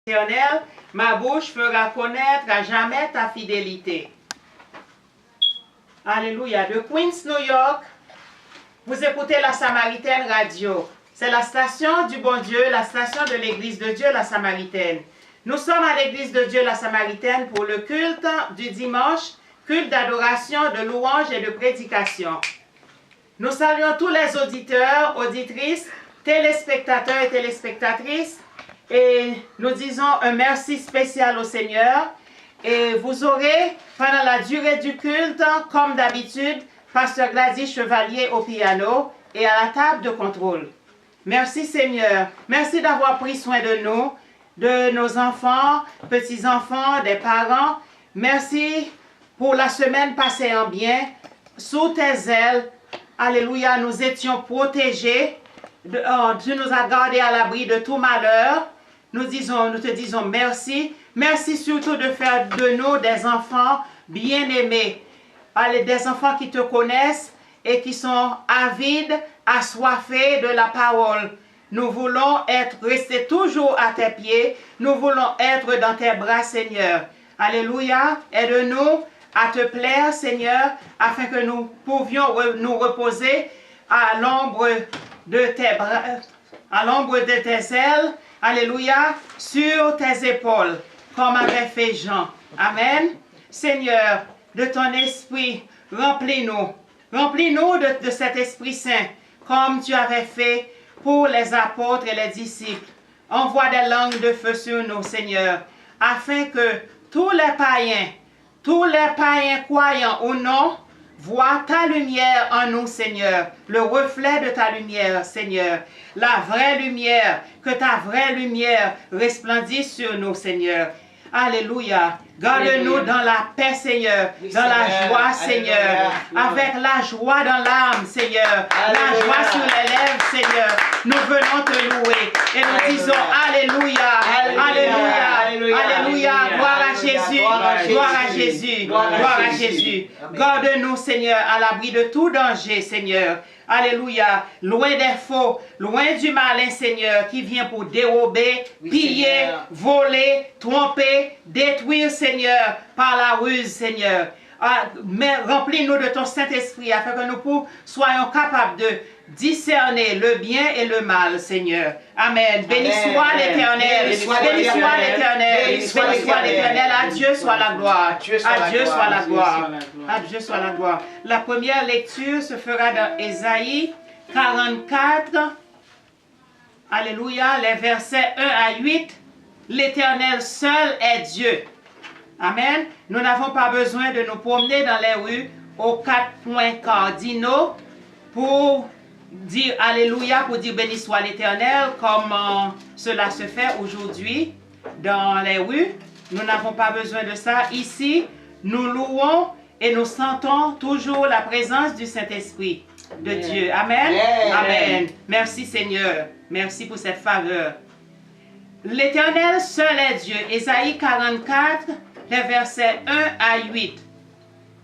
Éternel, ma bouche fera connaître à jamais ta fidélité. Alléluia. De Queens, New York, vous écoutez la Samaritaine Radio. C'est la station du bon Dieu, la station de l'Église de Dieu, la Samaritaine. Nous sommes à l'Église de Dieu, la Samaritaine, pour le culte du dimanche, culte d'adoration, de louange et de prédication. Nous saluons tous les auditeurs, auditrices, téléspectateurs et téléspectatrices. Et nous disons un merci spécial au Seigneur. Et vous aurez, pendant la durée du culte, comme d'habitude, Pasteur Gladys Chevalier au piano et à la table de contrôle. Merci Seigneur. Merci d'avoir pris soin de nous, de nos enfants, petits-enfants, des parents. Merci pour la semaine passée en bien. Sous tes ailes, alléluia, nous étions protégés. Tu nous as gardés à l'abri de tout malheur. Nous te disons merci. Merci surtout de faire de nous des enfants bien-aimés. Des enfants qui te connaissent et qui sont avides, assoiffés de la parole. Nous voulons rester toujours à tes pieds. Nous voulons être dans tes bras, Seigneur. Alléluia. Aide-nous à te plaire, Seigneur, afin que nous pouvions nous reposer à l'ombre de tes bras, à l'ombre de tes ailes. Alléluia, sur tes épaules, comme avait fait Jean. Amen. Seigneur, de ton esprit, remplis-nous. Remplis-nous de cet Esprit Saint, comme tu avais fait pour les apôtres et les disciples. Envoie des langues de feu sur nous, Seigneur, afin que tous les païens croyants ou non, vois ta lumière en nous, Seigneur, le reflet de ta lumière, Seigneur, la vraie lumière, que ta vraie lumière resplendisse sur nous, Seigneur. Alléluia. Garde-nous dans la paix, Seigneur, dans la joie, Seigneur, avec la joie dans l'âme, Seigneur, la joie sur les lèvres, Seigneur. Nous venons te louer et nous disons Alléluia, Alléluia, Alléluia, gloire à Jésus, gloire à Jésus, gloire à Jésus. Garde-nous, Seigneur, à l'abri de tout danger, Seigneur. Alléluia, loin des faux, loin du malin, Seigneur, qui vient pour dérober, piller, voler, tromper, détruire, Seigneur, par la ruse, Seigneur. Mais remplis-nous de ton Saint-Esprit afin que nous soyons capables de discerner le bien et le mal, Seigneur. Amen. Béni soit l'Éternel. Béni soit l'Éternel. Béni soit l'Éternel. À Dieu soit la gloire. À Dieu soit la gloire. À Dieu soit la gloire. La première lecture se fera dans Ésaïe 44. Alléluia. Les versets 1 à 8. L'Éternel seul est Dieu. Amen. Nous n'avons pas besoin de nous promener dans les rues aux 4 points cardinaux pour dire Alléluia, pour dire béni soit l'Éternel, comme cela se fait aujourd'hui dans les rues. Nous n'avons pas besoin de ça. Ici, nous louons et nous sentons toujours la présence du Saint-Esprit de Dieu. Amen. Amen. Merci Seigneur. Merci pour cette faveur. L'Éternel seul est Dieu. Ésaïe 44, les versets 1 à 8.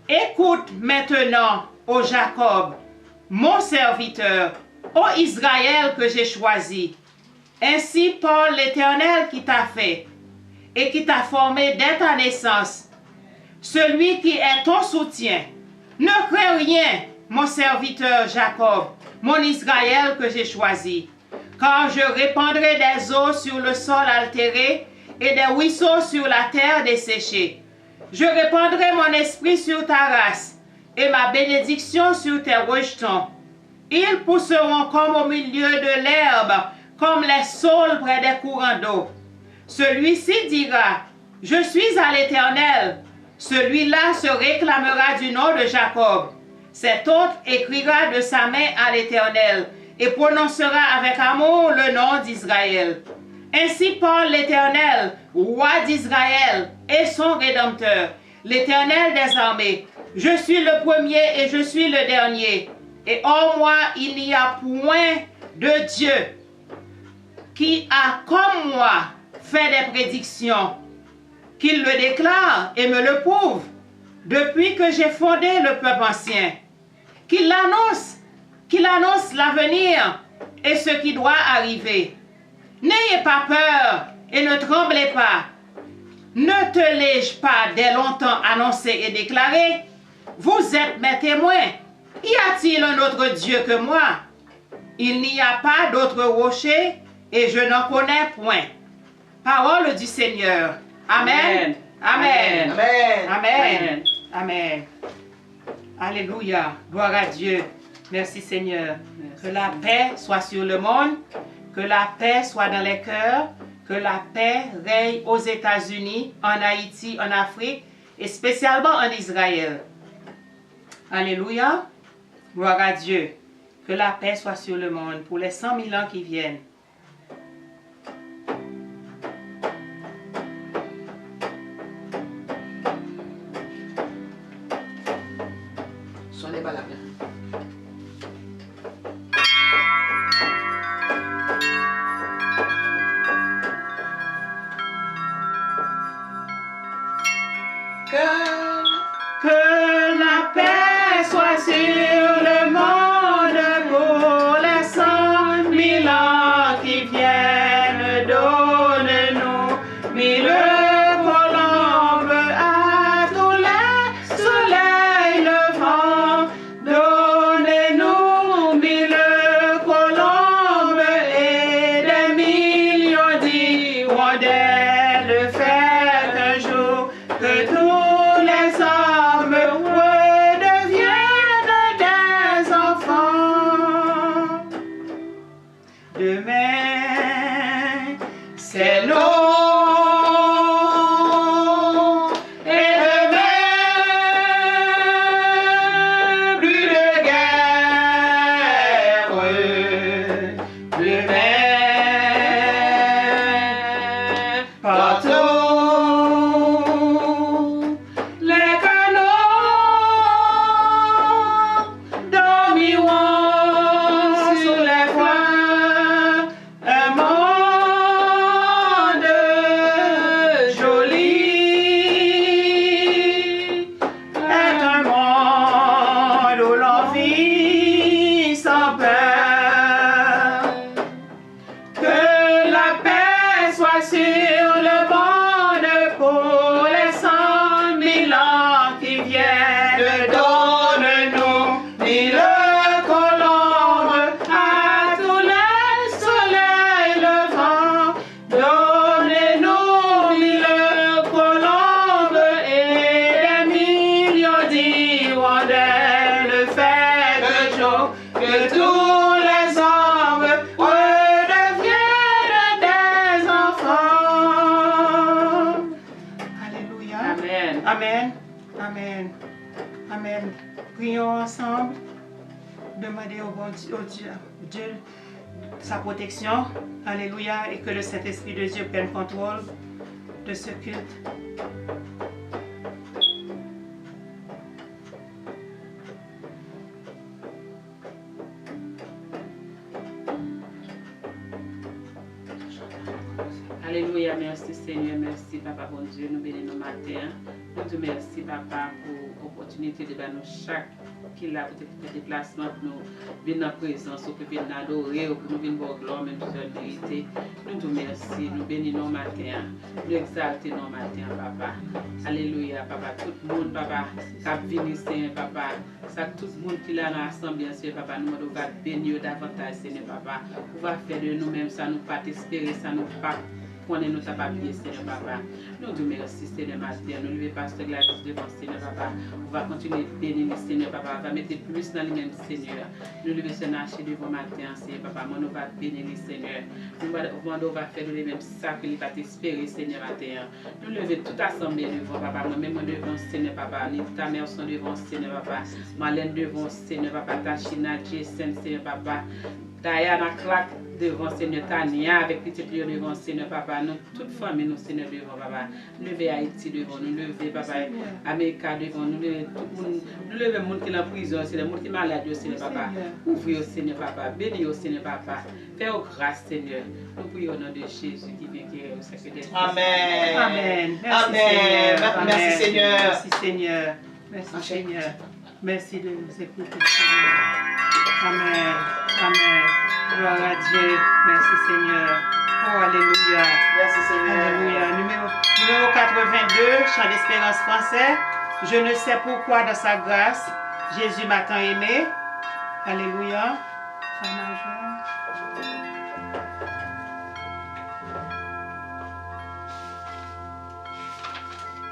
Écoute maintenant, ô Jacob, mon serviteur, ô Israël que j'ai choisi. Ainsi parle l'Éternel qui t'a fait et qui t'a formé dès ta naissance, celui qui est ton soutien. Ne crains rien, mon serviteur Jacob, mon Israël que j'ai choisi, car je répandrai des eaux sur le sol altéré et des ruisseaux sur la terre desséchée. Je répandrai mon esprit sur ta race et ma bénédiction sur tes rejetons. Ils pousseront comme au milieu de l'herbe, comme les saules près des courants d'eau. Celui-ci dira, je suis à l'Éternel. Celui-là se réclamera du nom de Jacob. Cet autre écrira de sa main à l'Éternel et prononcera avec amour le nom d'Israël. Ainsi parle l'Éternel, roi d'Israël et son Rédempteur, l'Éternel des armées. Je suis le premier et je suis le dernier. Et en moi, il n'y a point de Dieu qui a, comme moi, fait des prédictions, qu'il le déclare et me le prouve, depuis que j'ai fondé le peuple ancien, qu'il annonce l'avenir et ce qui doit arriver. N'ayez pas peur et ne tremblez pas. Ne te l'ai-je pas dès longtemps annoncé et déclaré? Vous êtes mes témoins. Y a-t-il un autre Dieu que moi? Il n'y a pas d'autre rocher et je n'en connais point. Parole du Seigneur. Amen. Amen. Amen. Amen. Amen. Alléluia. Gloire à Dieu. Merci Seigneur. Que la paix soit sur le monde. Que la paix soit dans les cœurs. Que la paix règne aux États-Unis, en Haïti, en Afrique et spécialement en Israël. Alléluia. Gloire à Dieu. Que la paix soit sur le monde pour les 100 000 ans qui viennent. Soyez pas la paix. Que la paix soit sur le monde pour les 100 000 ans qui viennent. Donne-nous 1000 colombes à tous les soleils levants. Donnez-nous 1000 colombes et des millions d'hirondelles. Faites un jour que tous les hommes redeviennent des enfants. Demain, c'est l'eau. Et demain, plus de guerre. Demain, partout. Les canons dormiront sur les voies. Un monde joli est un monde où l'on vit sans peur. Que la paix soit sur le monde pour les 100 000 ans qui viennent. Donne-nous 1000 colombes à tous les soleils levants. Donnez-nous 1000 colombes et des millions d'hirondelles. Faites jour que tous les hommes redeviennent des enfants. Alléluia. Amen. Amen. Amen. Amen. Prions ensemble. Demandez au bon Dieu, Dieu sa protection. Alléluia. Et que le Saint-Esprit de Dieu prenne contrôle de ce culte. Alléluia, merci Seigneur, merci Papa bon Dieu, nous bénissons matin. Nous te merci Papa pour l'opportunité de nous chaque qui l'a pour te déplacement pour nous venir dans la présence, pour venir adorer, pour nous venir voir gloire, même si nous vérité. Nous te merci, nous bénissons matin, nous exaltons matin Papa. Alléluia Papa, tout le monde Papa, qui vient Seigneur Papa, ça tout le monde qui l'a dans l'assemblée Seigneur Papa, nous devons bénir davantage Seigneur Papa, pour faire de nous-mêmes, ça nous pas espérer, ça nous pas. Prenez nous ta papier, Seigneur Papa. Nous te merci, Seigneur Master. Nous levons Pasteur Gladys devant Seigneur Papa. On va continuer de bénir Seigneur Papa. On va mettre plus dans lui-même, Seigneur. Nous levons ce marché devant matin, Seigneur Papa. Nous va bénir Seigneur. Nous va faire de lui-même ça que il va t'espérer, Seigneur Master. Nous levons toute assemblée devant Papa. Moi-même devant Seigneur Papa. Ni ta mère sont devant Seigneur Papa. Malène devant Seigneur Papa. Tachina, Jason, Seigneur Papa. Diana Clark devant Seigneur Tania, avec petit Lio devant Seigneur Papa, nous, toute famille, nous Seigneur devant Papa, nous levons Haïti devant nous, levons Papa, Amérique devant nous, levons tout le monde, nous levons le monde qui est en prison, c'est le monde qui est malade, Seigneur Papa, ouvrez au Seigneur Papa, bénis au Seigneur Papa, fais-nous grâce Seigneur, nous prions au nom de Jésus qui vient guérir au Seigneur. Amen. Amen. Merci Amen. Seigneur. Merci Seigneur. Merci Seigneur. Merci Seigneur. Merci de nous écouter Seigneur. Amen. Amen. Gloire à Dieu. Merci Seigneur. Oh, alléluia. Merci Seigneur. Alléluia. Numéro 82, chant d'espérance français. Je ne sais pourquoi dans sa grâce, Jésus m'a tant aimé. Alléluia. Fa majeur.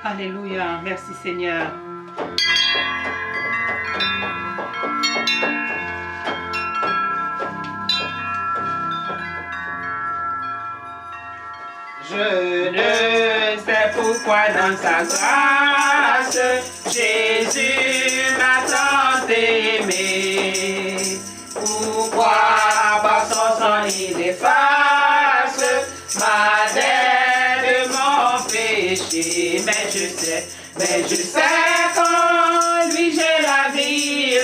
Alléluia. Merci Seigneur. Je ne sais pourquoi dans sa grâce, Jésus m'a tant aimé. Pourquoi par son sang il efface ma dette de mon péché. Mais je sais qu'en lui j'ai la vie,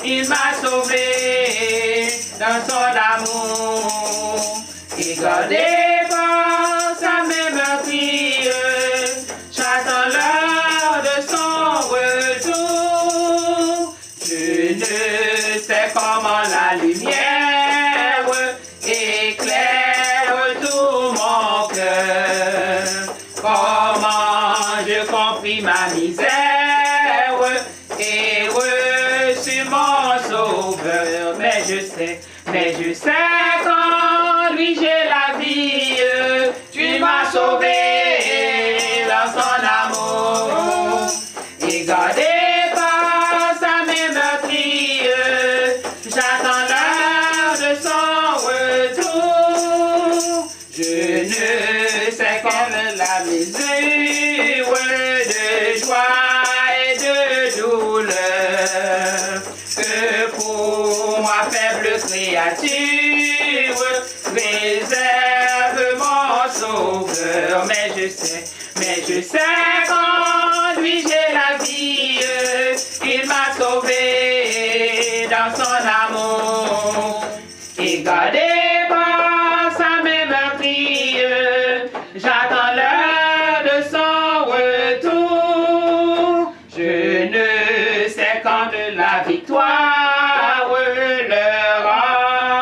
il m'a sauvé dans son amour. Et gardé par sa même vie, j'attends l'heure de son retour. Je ne sais comment la lumière éclaire tout mon cœur. Comment je compris ma misère et reçu mon sauveur. Mais je sais qu'en lui j'ai la vie. Tu m'as sauvé dans son amour et gardé par sa même meurtrier. J'attends l'heure de son retour. Je ne sais quelle la mesure de joie et de douleur que pour moi faible créature réserve mon sauveur. Mais je sais qu'en lui j'ai la vie. Il m'a sauvé dans son amour et gardé par sa même meurtrier. J'attends l'heure de son retour. Je ne sais quand de la victoire leur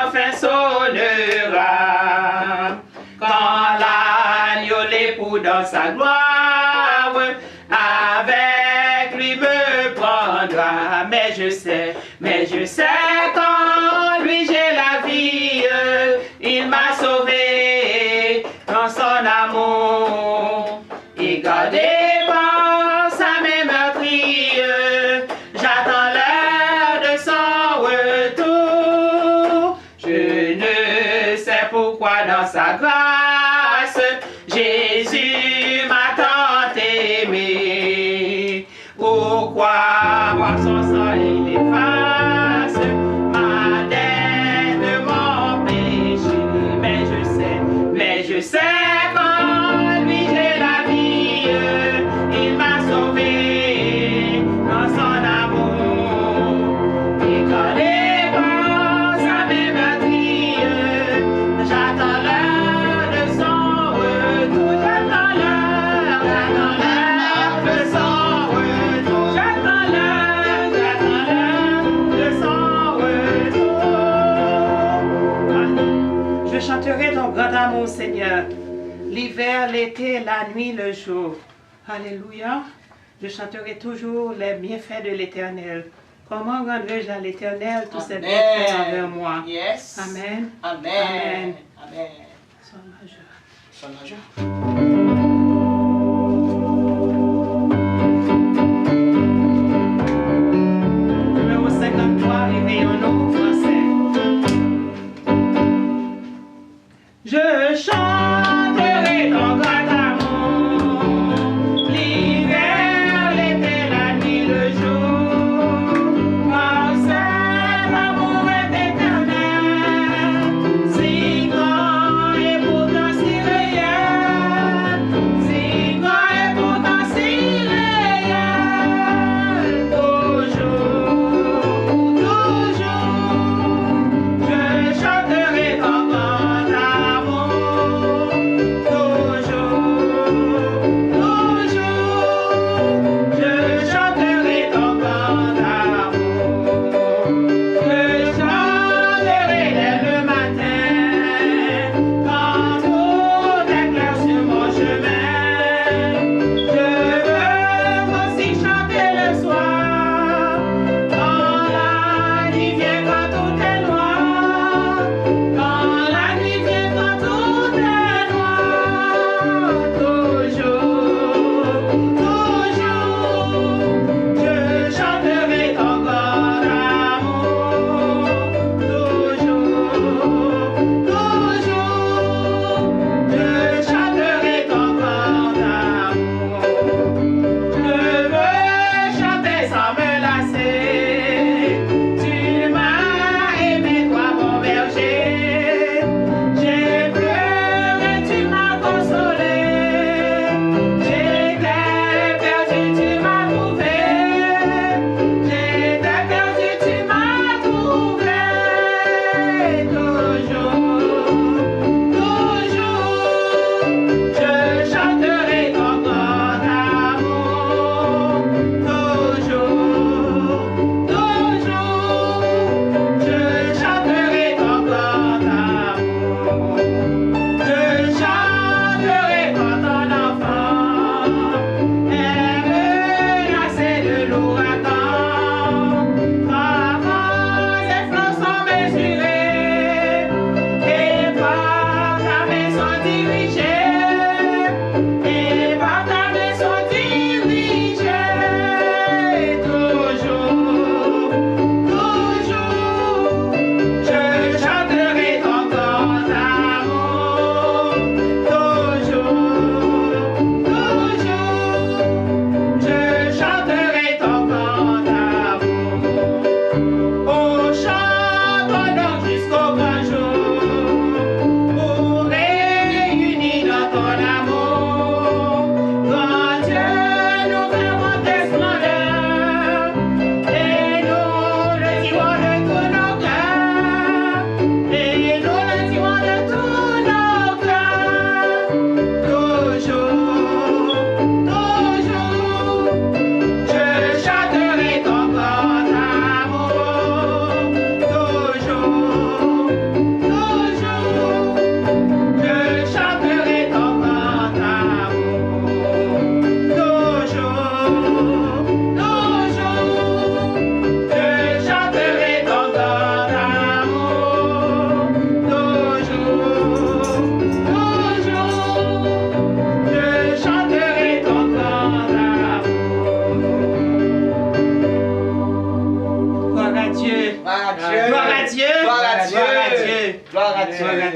enfin sonnera. Quand l'agneau l'époux dans sa gloire avec lui me prendra. Mais je sais qu'en lui j'ai la vie. Il m'a sauvé dans son amour et gardé par sa même meurtrier. J'attends l'heure de son retour. Je ne sais pourquoi dans sa grâce, Jésus m'a tant aimé. Pourquoi par son sang il efface ma dette de mon péché. Mais je sais qu'en lui j'ai la vie. Il m'a sauvé dans son amour et gardé par sa même meurtrier. J'attends l'heure de son retour. J'attends l'heure de son retour. J'attends l'heure de son retour. Je chanterai ton grand amour, Seigneur. L'hiver, l'été, la nuit, le jour. Alléluia. Je chanterai toujours les bienfaits de l'Éternel. Comment rendrai-je à l'Éternel tous ses bienfaits envers moi? Yes. Amen. Amen. Amen. Amen. Sol majeur. Sol majeur. Numéro 53, réveillons-nous français. Je chanterai ton grand amour, l'hiver, l'été, la nuit, le jour. Car cet amour est éternel, si grand et pourtant si réel.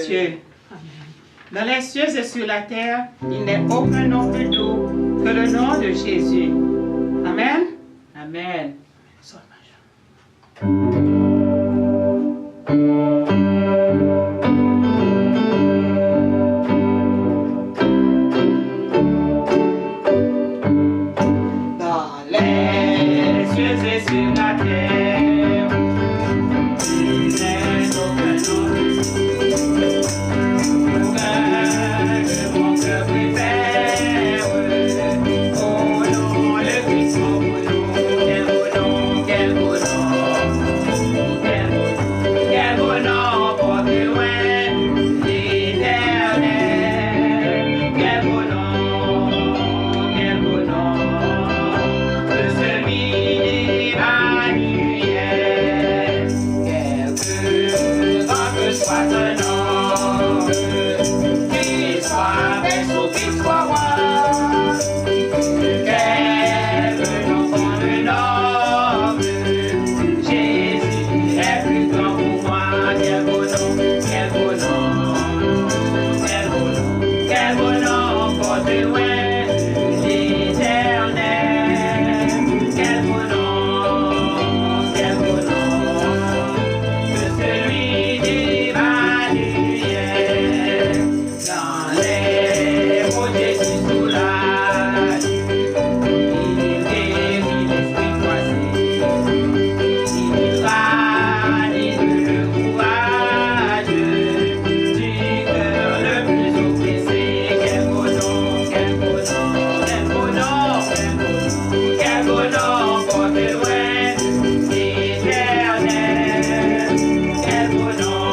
Dieu. Dans les cieux et sur la terre, il n'est aucun nom plus doux que le nom de Jésus. Amen. Amen. Sol majeur. Dans les cieux et sur la terre, il n'est aucun nom que mon cœur préfère. Oh non, le Christ, mon beau nom, quel beau nom, quel beau nom, quel beau nom, porte loin l'Éternel. Quel beau nom, quel beau nom, de celui d'Emmanuel. Quelque temps que soit un homme, qu'il soit vaisseau, qu'il soit roi, quel nom qu'on le nomme, Jésus est plus grand pour moi. Quel beau nom, quel beau nom, quel beau nom, quel beau nom, porte loin l'Éternel. Quel beau nom, de celui d'Emmanuel. Dans les mots de Jésus soulage, il guérit l'esprit croisé, il ranime le courage du cœur le plus oppressé. Quel beau nom, quel beau nom, quel beau nom, quel beau nom, porte loin l'Éternel. Quel beau nom,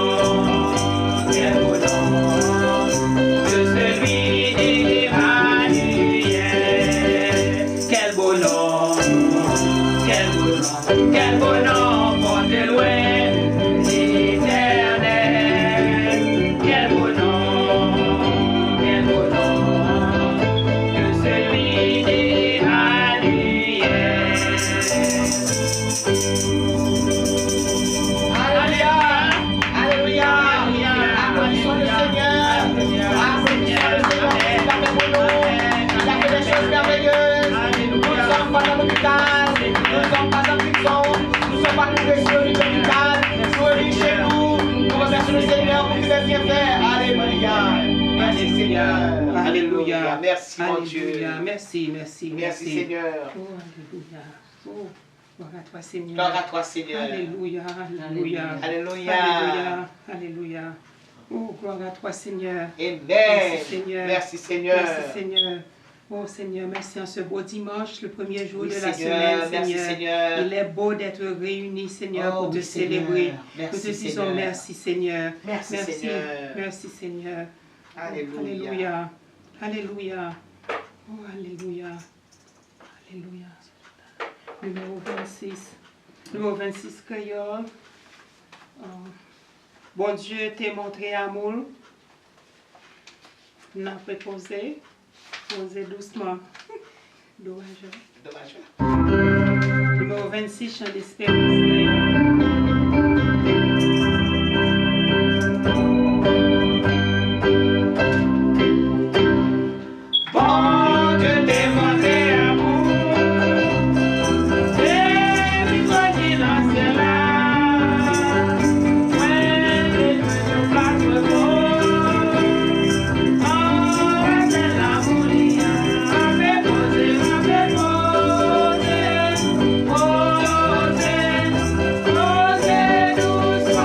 de celui d'Emmanuel. Quel beau nom, quel beau nom, porte loin l'Éternel. Quel beau nom, de celui d'Emmanuel. Alléluia, alléluia, applaudissons le Seigneur, applaudissons le Seigneur, il a fait mon nom, il a fait des choses merveilleuses. Nous ne sommes pas dans l'hôpital, nous ne sommes pas en prison, nous ne sommes pas privés sur l'hôpital, nous sommes chez nous, nous remercions le Seigneur pour tous les bienfaits. Alléluia, merci Seigneur, alléluia, merci mon Dieu, Alléluia. Merci, merci, merci Seigneur, Oh, alléluia. Oh, gloire à toi, Seigneur. gloire à toi Seigneur, Alléluia, alléluia. alléluia, Alléluia, alléluia. Oh, gloire à toi, Seigneur. amen, Merci, Seigneur. merci Seigneur. Merci, Seigneur. Oh, Seigneur, merci en ce beau dimanche, le premier jour Oui, de la Seigneur, semaine, merci, Seigneur. Seigneur. Il est beau d'être réunis, Seigneur, Oh, pour te oui, Seigneur. célébrer. Merci, Nous te disons Seigneur. merci, Seigneur. Merci, Seigneur. Merci, Seigneur. Alléluia. Alléluia. Alléluia. Oh, alléluia. Alléluia. Numéro 26. Numéro 26, créole. Bon Dieu t'est montré amour. N'a pas posé. Posez doucement. Dommage. Dommage. Numéro 26, chant d'espérance. Bon Dieu t'est montré amour, et puis toi qui lances là, ouais, les deux se placent beau, oh, c'est l'amour, il m'a fait poser, poser doucement.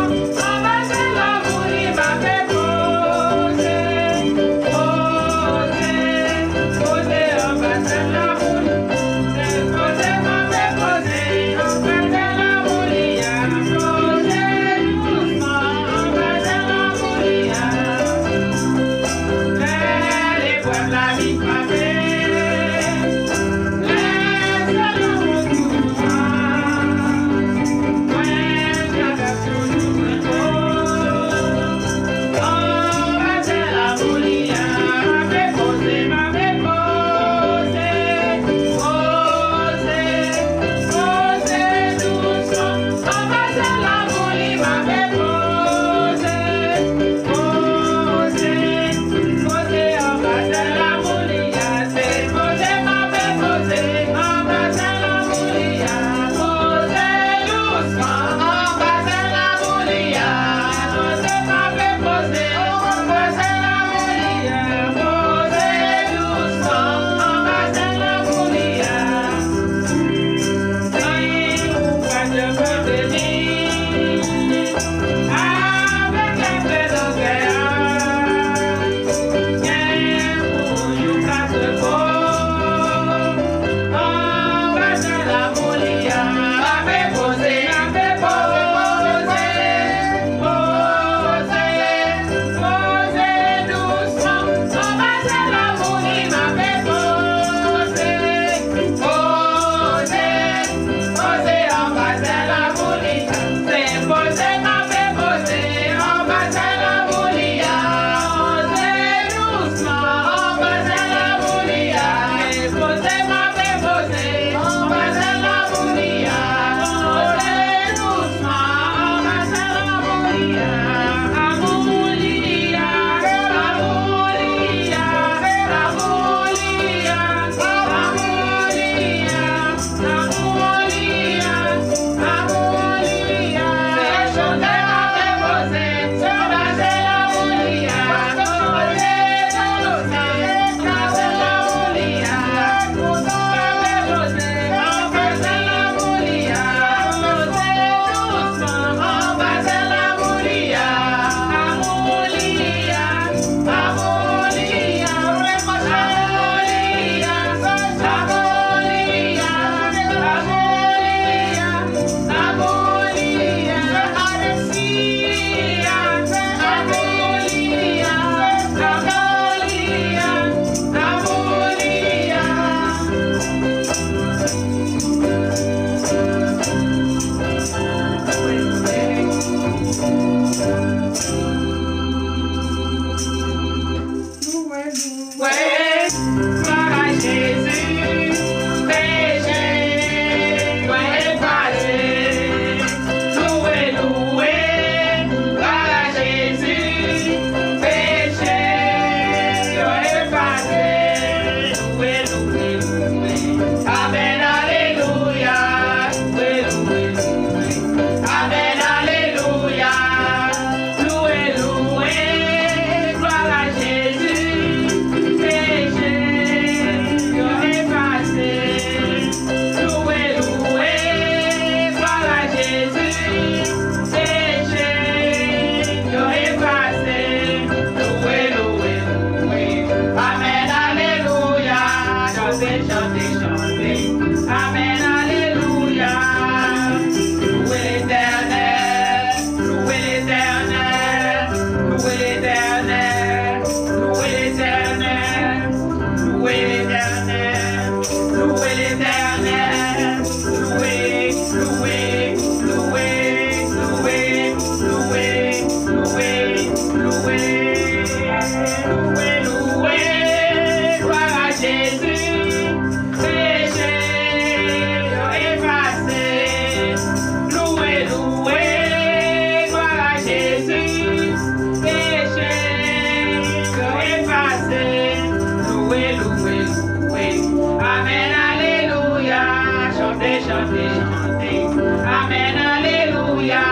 chanter, chanter, chanter. Amen, alléluia.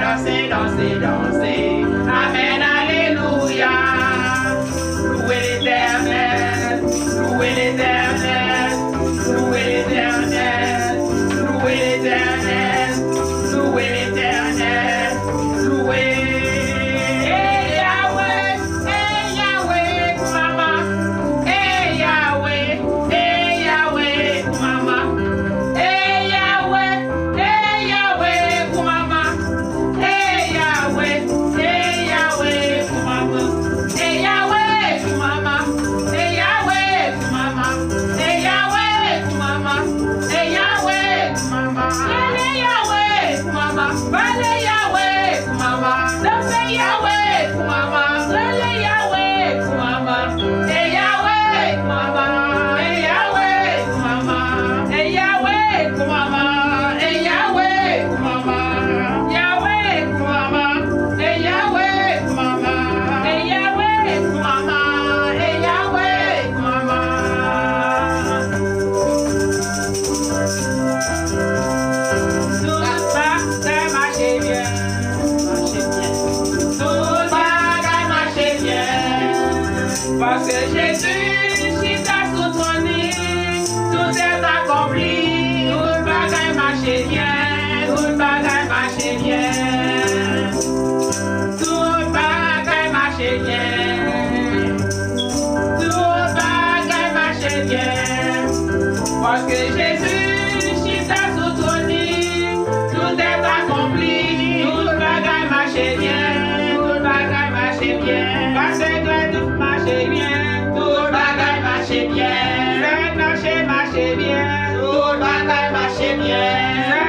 Danser, danser, danser. Amen, alléluia. Louez l'Éternel, louez l'Éternel, louez l'Éternel, louez l'Éternel, louez l'Éternel, louez. Eh Yahweh, mama. Eh Yahweh, mama. Eh Yahweh, mama. Eh Yahweh, mama. Eh Yahweh, mama. Eh Yahweh, mama. Eh Yahweh, mama. Eh Yahweh, mama. Vale Yahweh, mama. Vale Yahweh, mama. Danse Yahweh, mama. Vale Yahweh, mama. Eh Yahweh, mama. Eh Yahweh, mama. Eh Yahweh, mama. Eh Yahweh, mama. Yahweh, mama. Eh Yahweh, mama. Eh Yahweh, mama. Eh Yahweh, mama. Tout bagaille marche bien, tout bagaille marche bien, parce que Jésus, chita sous ton lit, tout est accompli. Tout bagaille marche bien, tout bagaille marche bien, tout bagaille marche bien, tout bagaille marche bien, parce que Jésus, chita sous ton lit, tout est accompli. Tout bagaille marche bien, tout bagaille marche bien, parce que tout marche bien, tout bagaille marche bien, c'est marche bien, tout bagaille marche bien,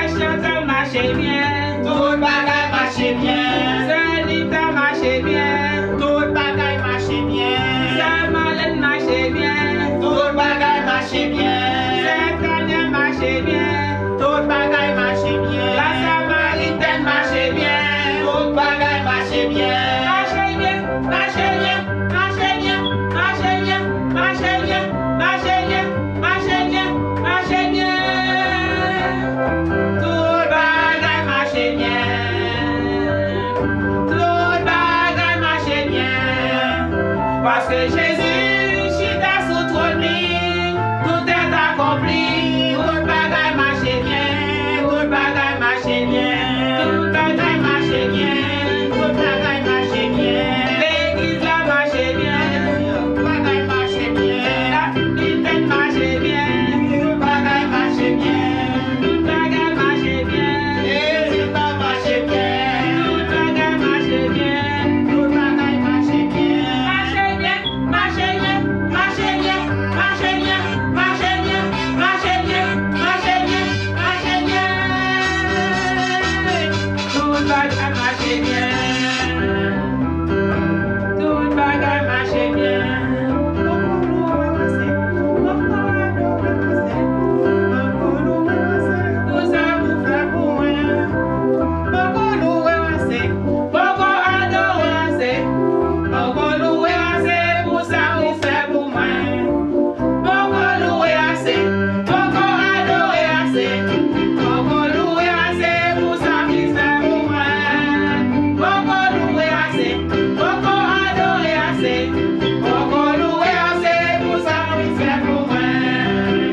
c'est chanter marche bien, tout bagaille marche bien, c'est lita marche bien, tout bagaille marche bien, c'est malin marche bien, tout bagaille marche bien, c'est Tania marche bien, tout bagaille marche bien, la Samaritaine marche bien, tout bagaille marche bien, marche bien, marche bien, marche bien, marche bien, marche bien, marche bien, marche bien, marche bien, tout bagaille marche bien, tout bagaille marche bien, parce que Jésus, chita sous ton lit, tout est accompli. Tout bagaille marche bien, tout bagaille marche bien, tout bagaille marche bien, tout bagaille marche bien. L'église là marche bien, tout bagaille marche bien, la Trinité marche bien, tout bagaille marche bien, tout bagaille marche bien, Jésus marche bien, tout bagaille marche bien, tout bagaille marche bien, marche bien, marche bien, marche bien, marche bien, marche bien, marche bien, marche bien, marche bien, tout bagaille marche bien, tout bagaille marche bien. Tout ça vous fait pour moi. Beaucoup louer assez, beaucoup adorer assez, beaucoup louer assez pour ça vous fait pour moi. Beaucoup louer assez, beaucoup adorer assez, beaucoup louer assez pour ça vous fait pour moi. Beaucoup louer assez, beaucoup adorer assez, beaucoup louer assez pour ça vous fait pour moi.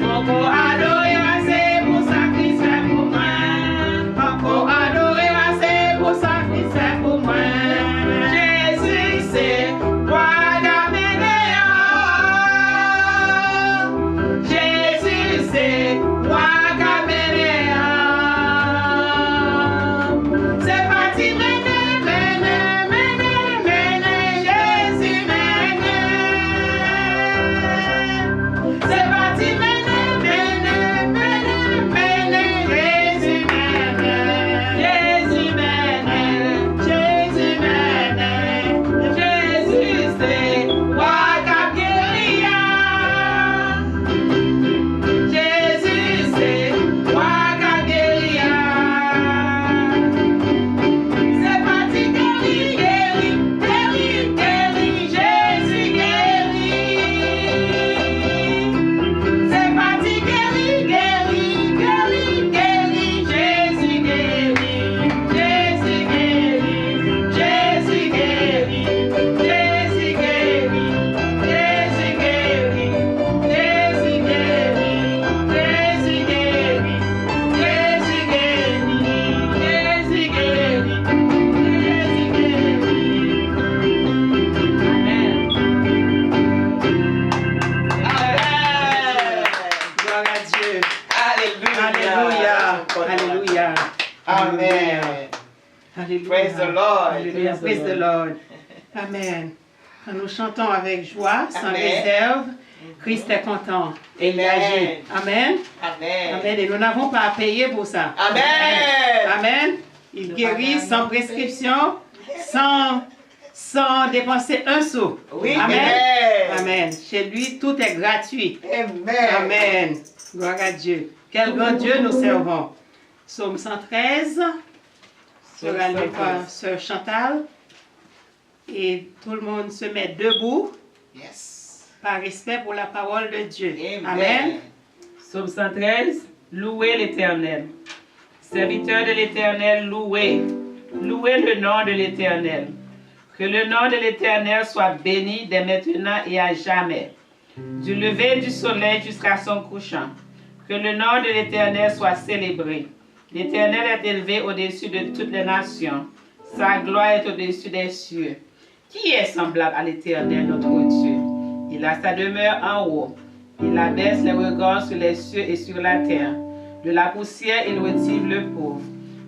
Beaucoup adorer assez pour ça qui fait pour moi. Beaucoup adorer assez pour ça qui fait pour moi. Jésus c'est roi d'Aménéa. Jésus c'est roi d'Aménéa. C'est parti mener, mener, mener, mener, Jésus mener. C'est parti mener, mener, mener, mener, Jésus mener. Jésus mener, Jésus mener. Jésus c'est roi d'Aménéa. Jésus Amen. Alléluia. Praise the Lord. Alléluia. Praise the Lord. Amen. Quand nous chantons avec joie, sans Amen. réserve, Christ est content et il Amen. agit. Amen. Amen. Amen. Et nous n'avons pas à payer pour ça. Amen. Amen. Il guérit sans prescription, sans dépenser un sou. Oui. Amen. Amen. Amen. Chez lui, tout est gratuit. Amen. Amen. Gloire à Dieu. Quel grand Dieu nous servons. Psaume 113, sera lu par Sœur Chantal. Et tout le monde se met debout Yes. par respect pour la parole de Dieu. Amen. Amen. Psaume 113, louez l'Éternel. Serviteurs de l'Éternel, louez. Louez le nom de l'Éternel. Que le nom de l'Éternel soit béni dès maintenant et à jamais. Du lever du soleil jusqu'à son couchant. Que le nom de l'Éternel soit célébré. L'Éternel est élevé au-dessus de toutes les nations. Sa gloire est au-dessus des cieux. Qui est semblable à l'Éternel, notre Dieu? Il a sa demeure en haut. Il abaisse les regards sur les cieux et sur la terre. De la poussière, il retire le pauvre.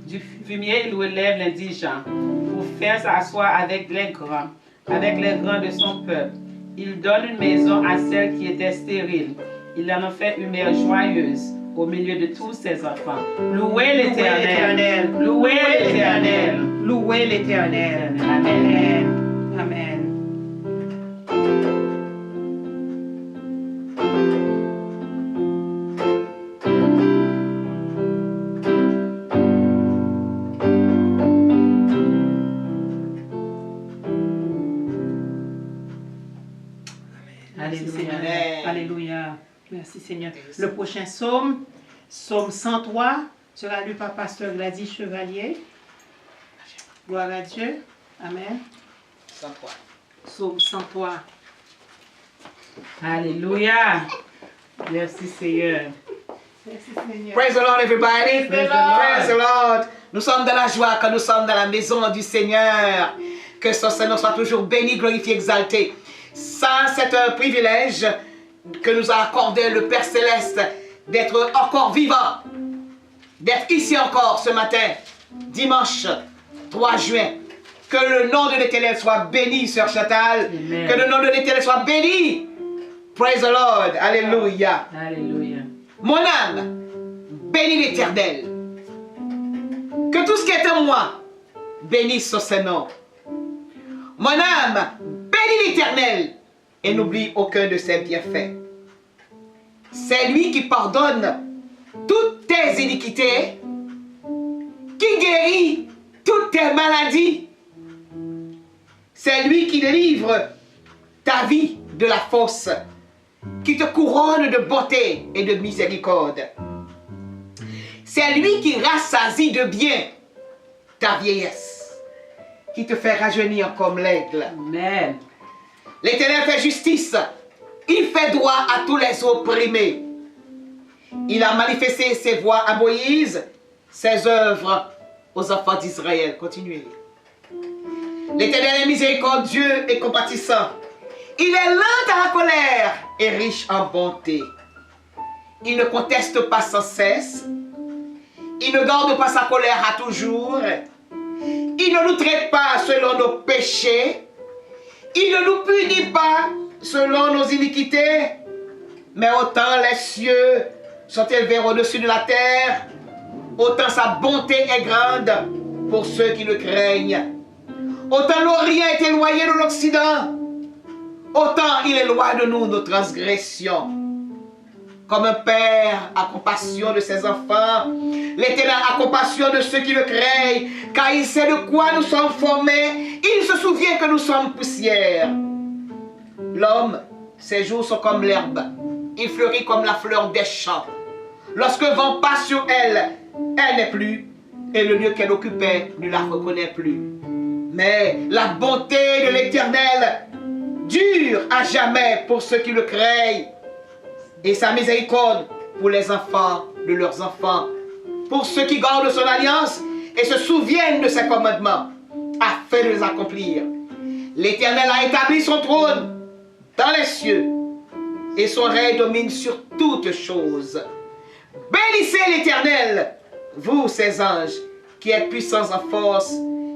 Du fumier, il relève l'indigent. Pour faire s'asseoir avec les grands de son peuple. Il donne une maison à celle qui était stérile. Il en a fait une mère joyeuse au milieu de tous ses enfants. Louez l'Éternel. Louez l'Éternel. Louez l'Éternel. Amen. Amen. Amen. Merci, Seigneur. Amen. Alléluia. Merci Seigneur. Le prochain psaume, psaume 103, sera lu par Pasteur Gladys Chevalier. Gloire à Dieu. Amen. 103. Psaume 103. Alléluia. Merci Seigneur. Merci Seigneur. Praise the Lord, everybody. Praise the Lord. Praise the Lord. Nous sommes dans la joie quand nous sommes dans la maison du Seigneur. Que son Seigneur soit toujours béni, glorifié, exalté. Ça, c'est un privilège que nous a accordé le Père Céleste d'être encore vivant, d'être ici encore ce matin, dimanche 3 juin. Que le nom de l'Éternel soit béni, Sœur Chantal. Amen. Que le nom de l'Éternel soit béni. Praise the Lord. Alléluia. Alléluia. Mon âme, bénis l'Éternel. Que tout ce qui est en moi bénisse son Saint-Nom. Mon âme, bénis l'Éternel et n'oublie aucun de ses bienfaits. C'est lui qui pardonne toutes tes iniquités, qui guérit toutes tes maladies. C'est lui qui délivre ta vie de la fosse, qui te couronne de beauté et de miséricorde. C'est lui qui rassasie de bien ta vieillesse, qui te fait rajeunir comme l'aigle. Amen. L'Éternel fait justice, il fait droit à tous les opprimés. Il a manifesté ses voies à Moïse, ses œuvres aux enfants d'Israël. Continuez. L'Éternel est miséricordieux et compatissant. Il est lent à la colère et riche en bonté. Il ne conteste pas sans cesse. Il ne garde pas sa colère à toujours. Il ne nous traite pas selon nos péchés. Il ne nous punit pas selon nos iniquités. Mais autant les cieux sont élevés au-dessus de la terre, autant sa bonté est grande pour ceux qui le craignent. Autant l'Orient est éloigné de l'Occident, autant il est loin de nous nos transgressions. Comme un père a compassion de ses enfants, l'Éternel a compassion de ceux qui le craignent, car il sait de quoi nous sommes formés, il se souvient que nous sommes poussière. L'homme, ses jours sont comme l'herbe, il fleurit comme la fleur des champs. Lorsque le vent passe sur elle, elle n'est plus, et le lieu qu'elle occupait ne la reconnaît plus. Mais la bonté de l'Éternel dure à jamais pour ceux qui le craignent, et sa miséricorde pour les enfants de leurs enfants, pour ceux qui gardent son alliance et se souviennent de ses commandements, afin de les accomplir. L'Éternel a établi son trône dans les cieux, et son règne domine sur toutes choses. Bénissez l'Éternel, vous ses anges, qui êtes puissants en force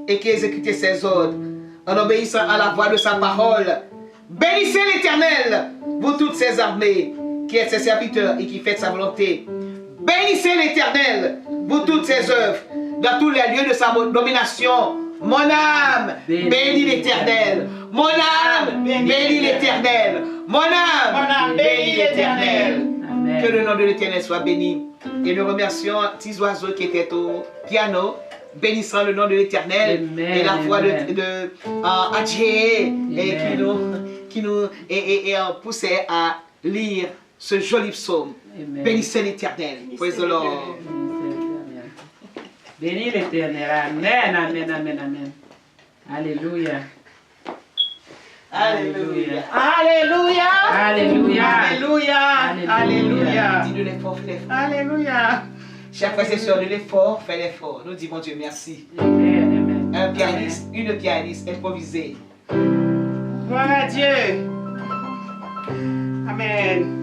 et qui exécutez ses ordres en obéissant à la voix de sa parole. Bénissez l'Éternel, vous toutes ses armées, qui êtes ses serviteurs et qui faites sa volonté. Bénissez l'Éternel, vous toutes ses œuvres, dans tous les lieux de sa domination. Mon âme, bénis l'Éternel. Mon âme, bénis l'Éternel. Mon âme, bénis l'Éternel. Que le nom de l'Éternel soit béni. Et nous remercions les petits oiseaux qui étaient au piano, bénissant le nom de l'Éternel et la voix de Adjé et qui nous poussait à lire ce joli psaume. Bénissez l'Éternel. Praise the Lord. Bénis l'Éternel. Amen, amen, amen, amen. Alléluia. Alléluia. Alléluia. Alléluia. Alléluia. Alléluia. Dis de l'effort, fais l'effort. Alléluia. Chers frères et sœurs, de l'effort, fais l'effort. Nous disons Dieu merci. Amen, amen. Un pianiste, une pianiste improvisée. Gloire à Dieu. Amen.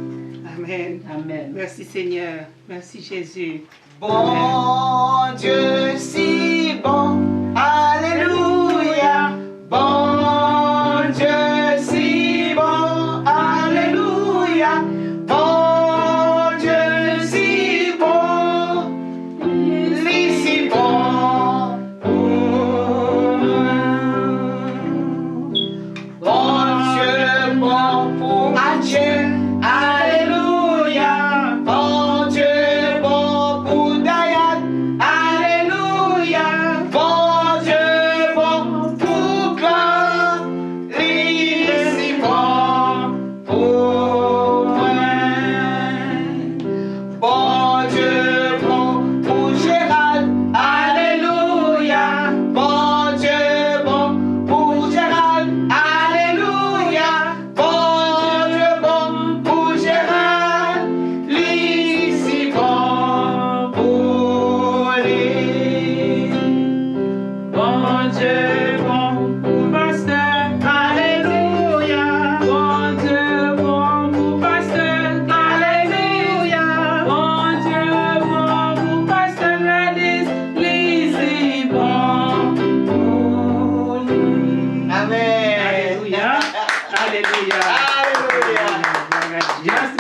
Amen. Amen. Merci Seigneur. Merci Jésus. Bon Dieu si bon. Alléluia. Bon Dieu si bon. Alléluia. Bon Dieu si bon. Lui si bon. Bon Dieu bon pour Dieu. Alléluia. Bon Dieu bon pour Diane. Alléluia. Bon Dieu bon pour Claude. Lui si bon pour moi. Bon Dieu bon pour Gérald. Alléluia. Bon Dieu bon pour Gérald. Alléluia. Bon Dieu bon pour Gérald. Lui si bon pour lui. Bon Dieu, bon pour pasteur. Alléluia. Bon Dieu, bon pour pasteur. Alléluia. Bon Dieu, bon pour pasteur Gladys. Lizzie, bon pour lui. Amen. Alléluia. Alléluia. Alléluia. Just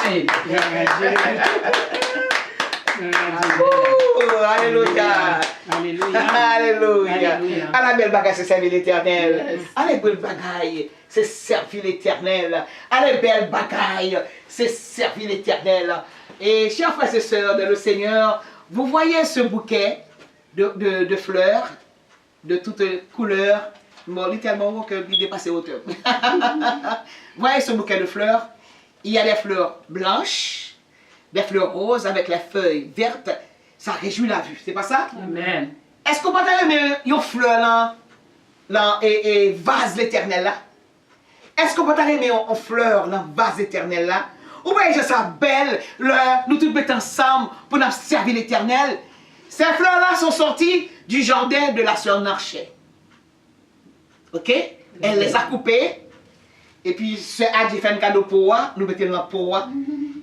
Ouh, Alléluia. Alléluia. Alléluia. Alléluia. À la belle bagaille, c'est servir l'Éternel. Yes. À la belle bagaille, c'est servir l'Éternel. À la belle bagaille, c'est servir l'Éternel. Et chers frères et sœurs de le Seigneur, vous voyez ce bouquet de fleurs de toutes couleurs. Bon, littéralement, que il dépasse hauteur. Vous voyez ce bouquet de fleurs? Il y a des fleurs blanches, des fleurs roses avec les feuilles vertes. Ça réjouit la vue, c'est pas ça? Amen. Est-ce qu'on peut aimer une fleur là et vase l'éternel là? Est-ce qu'on peut aimer une fleur dans vase éternel là? Ou bien je ça belle, nous tous mettons ensemble pour nous servir l'éternel. Ces fleurs là sont sorties du jardin de la sœur Narchet. Ok? Elle les a coupées. Et puis ce a fait un cadeau pour moi, nous mettons dans pour moi.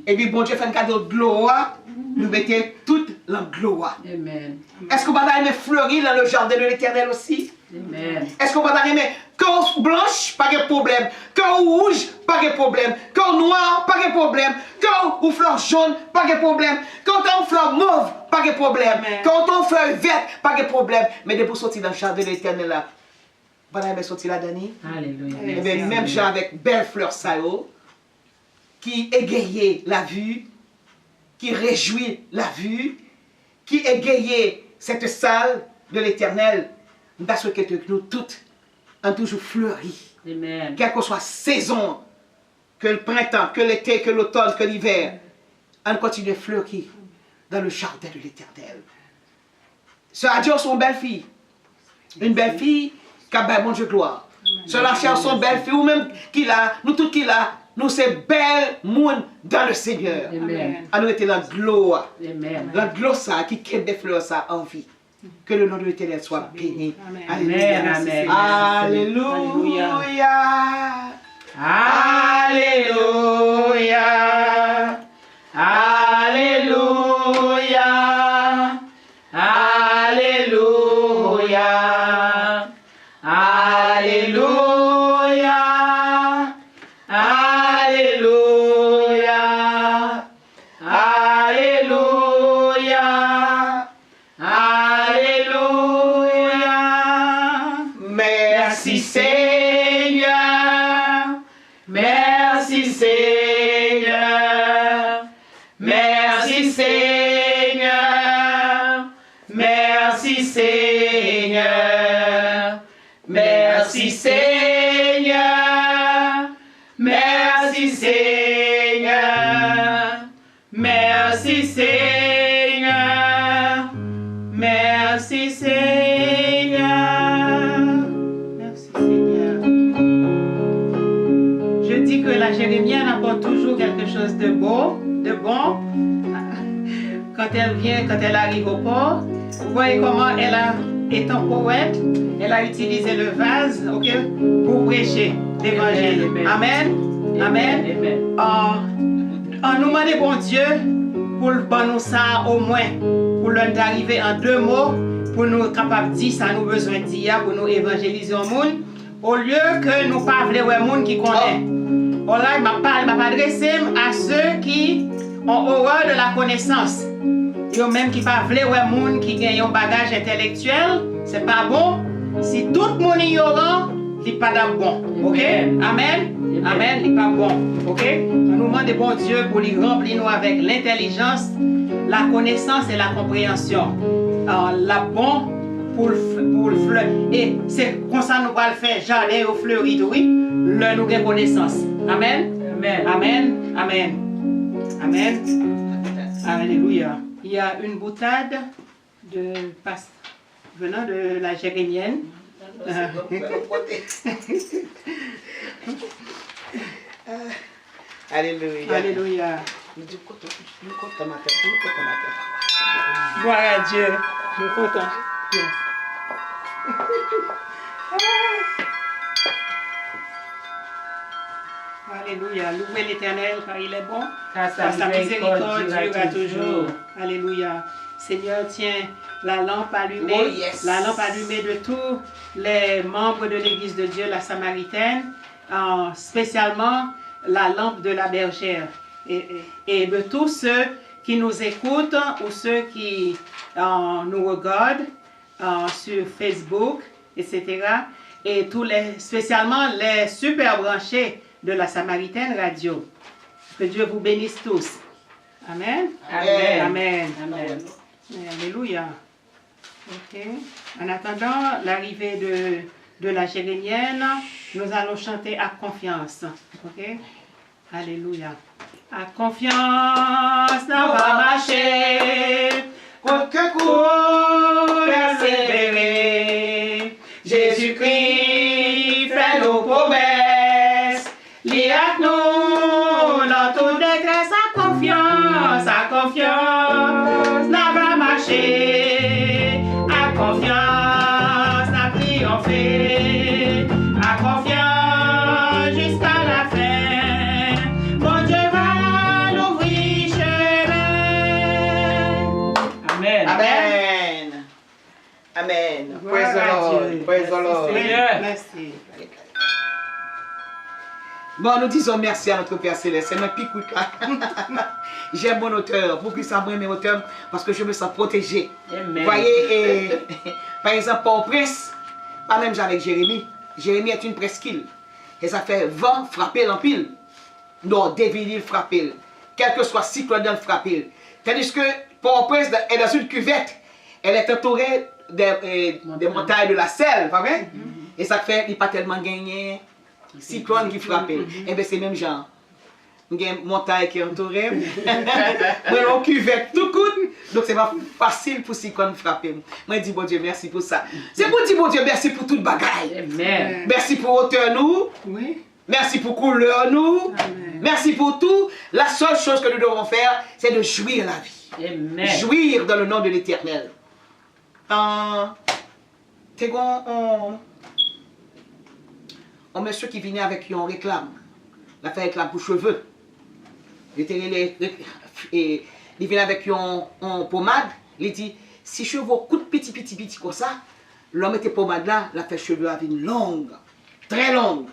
Et puis bon Dieu fait un cadeau de gloire, nous mettons toute la gloire. Amen. Est-ce qu'on va aimer fleurir dans le jardin de l'éternel aussi? Amen. Est-ce qu'on va aimer cœur blanche, pas de problème. Cœur rouge, pas de problème. Cœur noir, pas de problème. Cœur ou fleur jaune, pas de problème. Quand on fleur mauve, pas de problème. Quand on fleur verte, pas de problème. Mais de pour sortir dans le jardin de l'éternel là, on va aimer sortir là, Dani? Alléluia. Eh bien, même gens avec belle fleur sao, qui égaye la vue, qui réjouit la vue, qui égaye cette salle de l'éternel, parce que nous toutes ont toujours fleuri. Amen. Quelle que soit saison, que le printemps, que l'été, que l'automne, que l'hiver, on continue de fleurir dans le jardin de l'éternel. Sœur Adjo, son belle fille, une belle fille qui a bien mon Dieu gloire. Sœur Lachère, son belle fille, ou même qu'il a, nous tous qu'il a, nous c'est belle monde dans le Seigneur. Amen. À nous était la gloire. Amen. La gloire ça, qui kèm des fleurs ça en vie. Que le nom de l'Éternel soit béni. Amen. Alléluia. Amen. Alléluia. Alléluia. Alléluia. Alléluia. Merci Seigneur, merci Seigneur, merci Seigneur, merci Seigneur, merci Seigneur, merci Seigneur, merci Seigneur. Je dis que la jérémienne apporte toujours quelque chose de beau, de bon. Quand elle vient, quand elle arrive au port, vous voyez comment elle a, étant poète, elle a utilisé le vase, ok, pour prêcher l'évangile. Amen. Amen. En nous demandant bon Dieu pour nous ça au moins, pour nous arriver en 2 mots, pour nous capables de dire ça nous besoin de dire, pour nous évangéliser au monde, au lieu que nous parlions le monde qui connaît. Voilà, je m'adresse à ceux qui ont horreur de la connaissance. Yo même qui pas vle ouais moun qui gagne un bagage intellectuel, c'est pas bon. Si tout le monde est ignorant, c'est pas bon. OK? Amen. Amen, c'est pas bon. OK? On nous demande bon Dieu pour lui remplir nous avec l'intelligence, la connaissance et la compréhension. La bon pour le fleur. Et c'est comme ça nous va le faire jardin au fleuri oui, le nous gain connaissance. Amen. Amen. Amen. Amen. Amen. Alléluia. Il y a une boutade venant de la jérémienne. Alléluia. Alléluia. Gloire à Dieu. Je suis content. Yes. Alléluia. Louez l'Éternel car il est bon. Car sa miséricorde durera toujours. Alléluia. Seigneur, tiens la lampe allumée, Oh, yes. la lampe allumée de tous les membres de l'Église de Dieu, la Samaritaine, spécialement la lampe de la bergère. Et de tous ceux qui nous écoutent ou ceux qui nous regardent sur Facebook, etc. Et spécialement les super branchés de la Samaritaine Radio. Que Dieu vous bénisse tous. Amen. Amen. Amen. Amen. Alléluia. Ok. En attendant l'arrivée de la jérémienne, nous allons chanter à confiance. Ok. Alléluia. À confiance, on va marcher. Aucun coup persévérer. Jésus-Christ fait nos promesses. Lié à nous dans toute détresse. À confiance, n'a va marcher. À confiance, n'a triompher. À confiance jusqu'à la fin. Mon Dieu va l'ouvrir chemin. Amen. Amen. Amen. Praise the Lord. Praise the Lord. Merci. Bon, nous disons merci à notre Père Céleste. C'est un picout là. J'aime mon auteur. Pour qu'il s'abrime mes auteurs, parce que je me sens protégé. Amen. Vous voyez, par exemple, Port-au-Prince, pas même avec Jérémie. Jérémie est une presqu'île. Et ça fait vent frapper l'empile. Non, David frapper. Quel que soit cyclone frapper. Tandis que Port-au-Prince est dans une cuvette. Elle est entourée des montagnes de la selle, pas vrai? Et ça fait, il n'est pas tellement gagné. Cyclone qui frappe. Et bien c'est même genre. Il y a une montagne qui est entourée. Moi, on cuvette tout court. Donc c'est pas facile pour cyclone frapper. Moi, je dis bon Dieu, merci pour ça. C'est pour dire bon Dieu, merci pour toute bagaille. Amen. Merci pour hauteur nous. Oui. Merci pour couleur nous. Amen. Merci pour tout. La seule chose que nous devons faire, c'est de jouir la vie. Amen. Jouir dans le nom de l'Éternel. On monsieur qui venait avec une réclame. Il a fait réclame pour cheveux. Il vient avec une pommade. Il dit, si cheveux coûtent petit comme ça, l'homme était pommade là, il a fait cheveux avec une longue, très longue.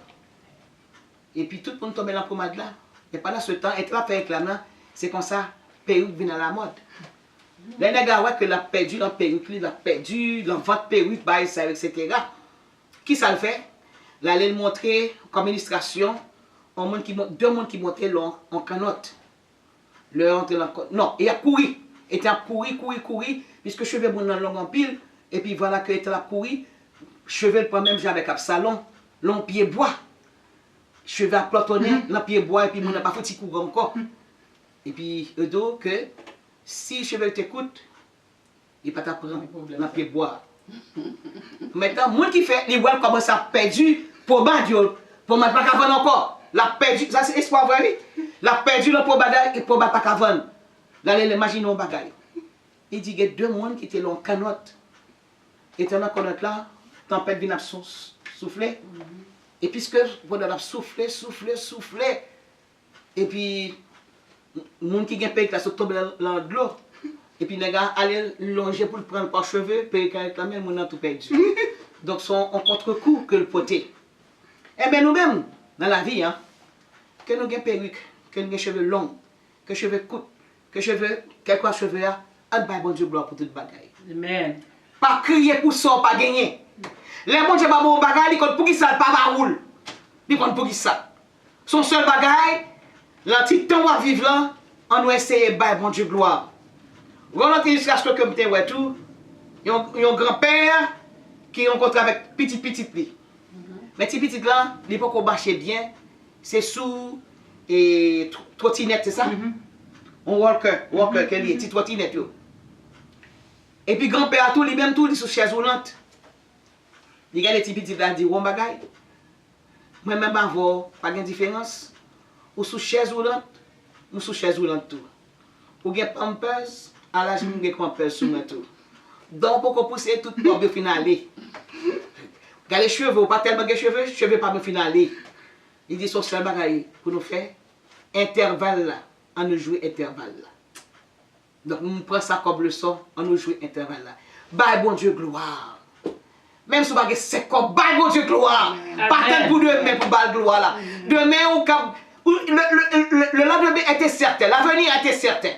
Et puis tout le monde tombe dans la pommade là. Et pendant ce temps, il a fait réclame là, c'est comme ça, perruque vient à la mode. Les nègres voient que l'a perdu dans perruque, il a perdu dans votre perruque, etc. Qui ça le fait? Là, il montrer comme illustration deux mondes qui montaient en canotte. Le rentre dans le... Non, il a couru. Il était couru, puisque chevet bon dans long en pile, et puis voilà que était là couru, chevet pas même avec Absalom, long pied bois. Chevet à platonner, long pied bois, et puis mon n'a pas foutu courir encore. Et puis, donc, que si chevet t'écoute, il va pas t'apprendre long pied bois. Maintenant, moi qui fait, les voix commencent à perdre pour Dieu, pour ne pas qu'avant encore. La perdu, ça c'est espoir vrai. La perdu le pour bagaille et pour pas qu'avant. Là, imaginez un bagaille. Il dit qu'il y a deux mondes qui étaient dans canotte. Et dans la canotte là, tempête vient souffler. Et puisque pendant souffler. Et puis, le monde qui a payé là, se tombe dans l'eau. Et puis, les gars allaient longer pour le prendre par cheveux, puis quand même, on a tout perdu. Donc, c'est un contre-coup que le poté. Eh bien, nous-mêmes, dans la vie, hein, que nous avons perruque, que nous avons cheveux longs, que cheveux courts, que cheveux, quelques cheveux là, on va bon Dieu gloire pour toute bagaille. Amen. Pas crier pour ça, pas gagner. Les bon Dieu, pas bon bagaille, ils pour qui ça, pas roule. Ils comptent pour qui ça. Son seul bagaille, l'antique temps à vivre là, on doit essayer de bon Dieu gloire. Voilà jusqu'à ce que je me tout, il y a un grand-père qui rencontre avec petit lui. Mais petit là, il n'est pas qu'on marche bien, c'est sous et trottinette, c'est ça? On walker, quel est, petit trottinette. Et puis grand-père tout, lui-même tout, il est sous chaise roulante. Il regarde les petits là, il dit, on bagaille. Moi-même, pas de différence. Ou sous chaise roulante, ou sous chaise roulante tout. Ou bien pampers, à l'âge où on pampers sous moi tout. Donc, pour qu'on pousse tout pour bien finaler. Regardez les cheveux, pas tellement de cheveux pas bien finaler. Il dit, son seul bagaille pour nous faire intervalle là, on nous joue intervalle là. Donc, nous prenons ça comme leçon, on nous joue intervalle là. Bye, bon Dieu, gloire. Même si vous avez 5 comme bye, bon Dieu, gloire. Pas tant pour demain pour bye, gloire là. Demain, le lendemain était certain, l'avenir était certain.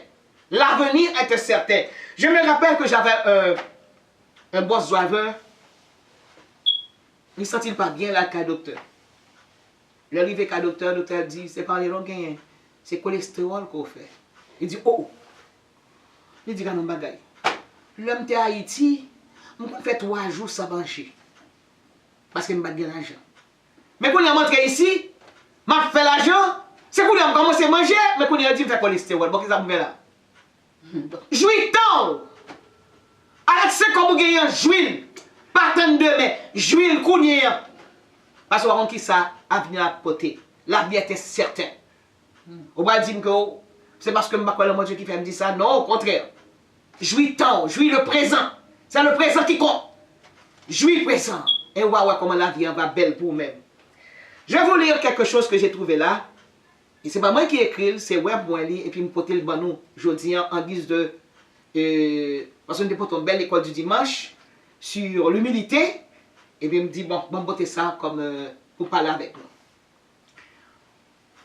L'avenir était certain. Je me rappelle que j'avais un boss driver. Il ne sentit pas bien là qu'un docteur. L'arrivée qu'un docteur, le docteur dit, c'est pas les gain, c'est cholestérol qu'on fait. Il dit, oh, il dit, non, bagaille. L'homme de Haïti, on fait 3 jours sans manger. Parce qu'il m'a pas de l'argent. Mais quand il est rentré ici, m'a fait l'argent, c'est qu'on a commencé à manger, mais qu'on a dit faire cholestérol. Bon, qu'est-ce que ça me fait là? Jouis tant! Avec ce qu'on vous gagne, jouis! Pas tant de mais jouis qu'on y est. Parce qu'on qui ça, avenir à porter. L'avenir était certain. On va dire que c'est parce que mon Dieu qui fait me dire ça. Non, au contraire. Jouis tant, jouis le présent. C'est le présent qui compte. Jouis le présent. Et on va voir comment la vie va belle pour vous-même. Je vais vous lire quelque chose que j'ai trouvé là. Et c'est pas moi qui écris, c'est Web Moili, et puis me porter le banou, je dis en guise de. Parce qu'on est pour une belle école du dimanche sur l'humilité, et puis il me dit, bon, botter ça comme pour parler avec nous.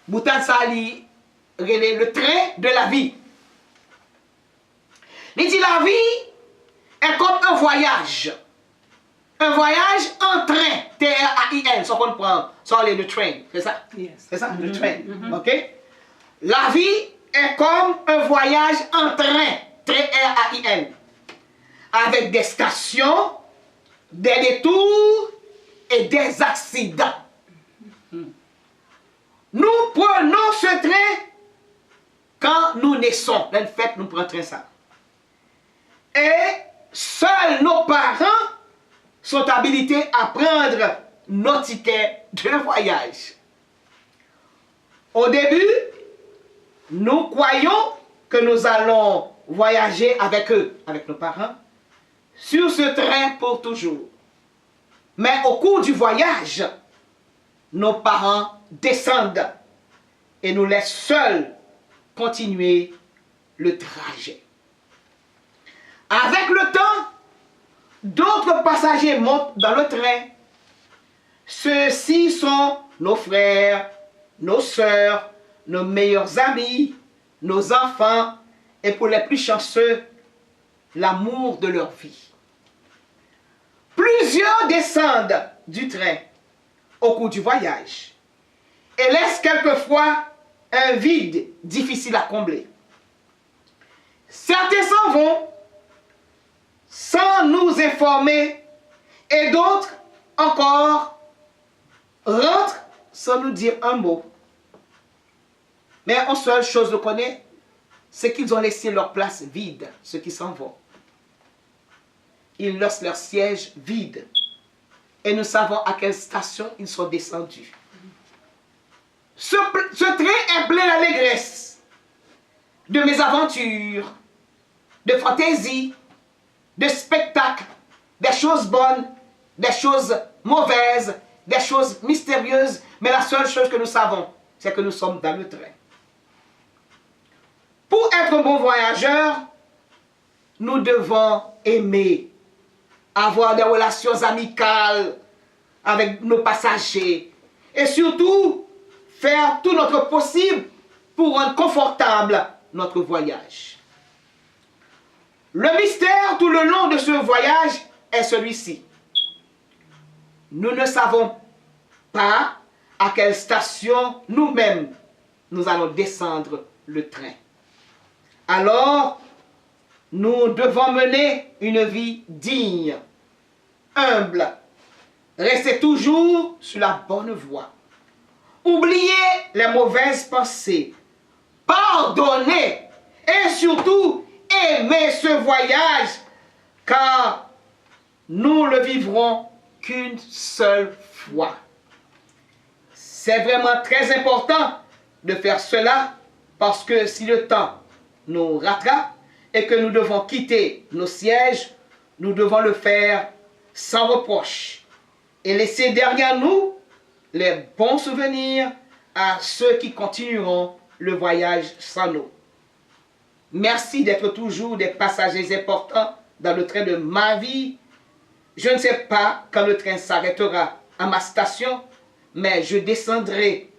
Boutan ça, le train de la vie. Il dit, la vie est comme un voyage. Un voyage en train, T-R-A-I-N, ça qu'on prend, ça le train, c'est ça? Yes. C'est ça, le train, ok? La vie est comme un voyage en train, T-R-A-I-N, avec des stations, des détours et des accidents. Nous prenons ce train quand nous naissons. Dans le fait, nous prenons train ça. Et seuls nos parents sont habilités à prendre nos tickets de voyage. Au début, nous croyons que nous allons voyager avec eux, avec nos parents, sur ce train pour toujours. Mais au cours du voyage, nos parents descendent et nous laissent seuls continuer le trajet. Avec le temps, d'autres passagers montent dans le train. Ceux-ci sont nos frères, nos sœurs, nos meilleurs amis, nos enfants et pour les plus chanceux, l'amour de leur vie. Plusieurs descendent du train au cours du voyage et laissent quelquefois un vide difficile à combler. formés, et d'autres encore rentrent sans nous dire un mot. Mais une seule chose nous connaît, c'est qu'ils ont laissé leur place vide, ceux qui s'en vont. Ils laissent leur siège vide. Et nous savons à quelle station ils sont descendus. Ce train est plein d'allégresse, de mésaventures, de fantaisie, de spectacles, des choses bonnes, des choses mauvaises, des choses mystérieuses. Mais la seule chose que nous savons, c'est que nous sommes dans le train. Pour être un bon voyageur, nous devons aimer, avoir des relations amicales avec nos passagers et surtout faire tout notre possible pour rendre confortable notre voyage. Le mystère tout le long de ce voyage est celui-ci. Nous ne savons pas à quelle station nous-mêmes nous allons descendre le train. Alors, nous devons mener une vie digne, humble, rester toujours sur la bonne voie. Oubliez les mauvaises pensées, pardonnez et surtout aimez ce voyage, car nous le vivrons qu'une seule fois. C'est vraiment très important de faire cela, parce que si le temps nous rattrape et que nous devons quitter nos sièges, nous devons le faire sans reproche et laisser derrière nous les bons souvenirs à ceux qui continueront le voyage sans nous. Merci d'être toujours des passagers importants dans le train de ma vie. Je ne sais pas quand le train s'arrêtera à ma station, mais je descendrai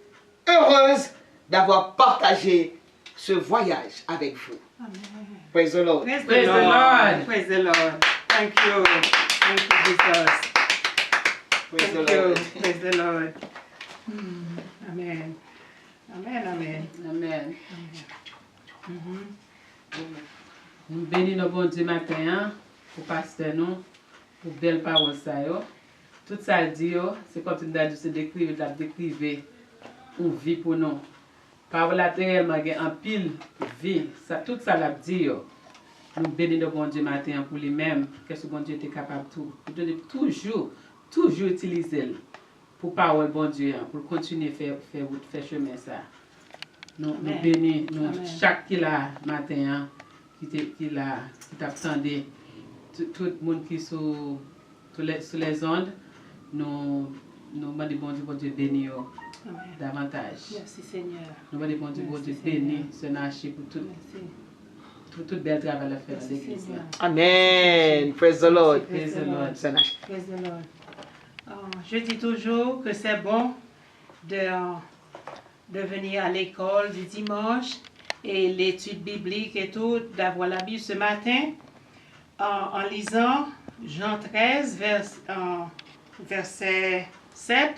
heureuse d'avoir partagé ce voyage avec vous. Amen. Praise the Lord. Praise the Praise the Lord. Lord. Praise the Lord. Thank you. Thank you, Jesus. Praise Thank the you. Lord. Praise the Lord. Amen. Amen, amen. Amen. Nous bénissons bon Dieu matin pour pasteur nous, pour belle parole ça yo. Tout ça dit c'est comme si nous avons décrire une vie pour nous. Parole latéralement en pile vie, ça tout ça l'a dit yo. Nous bénissons bon Dieu matin pour lui-même, qu'est-ce que bon Dieu était capable de toujours utiliser pour parole bon Dieu pour continuer faire chemin ça. Nous bénissons chaque qui là matin qui t'attendait tout le monde qui sont sur les ondes nous demandons bon Dieu béni davantage. Merci Seigneur. Nous demandons bon Dieu béni ce marché pour tout bel travail à faire dans l'église. Amen. Praise the Lord. Praise the Lord. Praise the Lord. Je dis toujours que c'est bon de venir à l'école du dimanche et l'étude biblique et tout, d'avoir la Bible ce matin en lisant Jean 13, verset 7.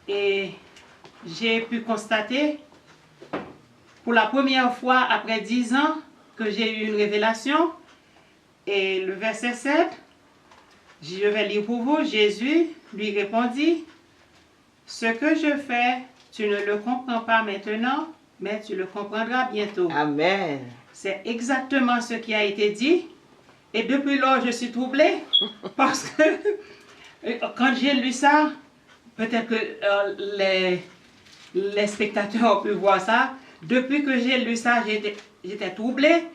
Et j'ai pu constater pour la première fois après 10 ans que j'ai eu une révélation. Et le verset 7, je vais lire pour vous. Jésus lui répondit, « Ce que je fais, tu ne le comprends pas maintenant, mais tu le comprendras bientôt. » Amen. C'est exactement ce qui a été dit. Et depuis lors, je suis troublée parce que quand j'ai lu ça, peut-être que les spectateurs ont pu voir ça. Depuis que j'ai lu ça, j'étais troublée.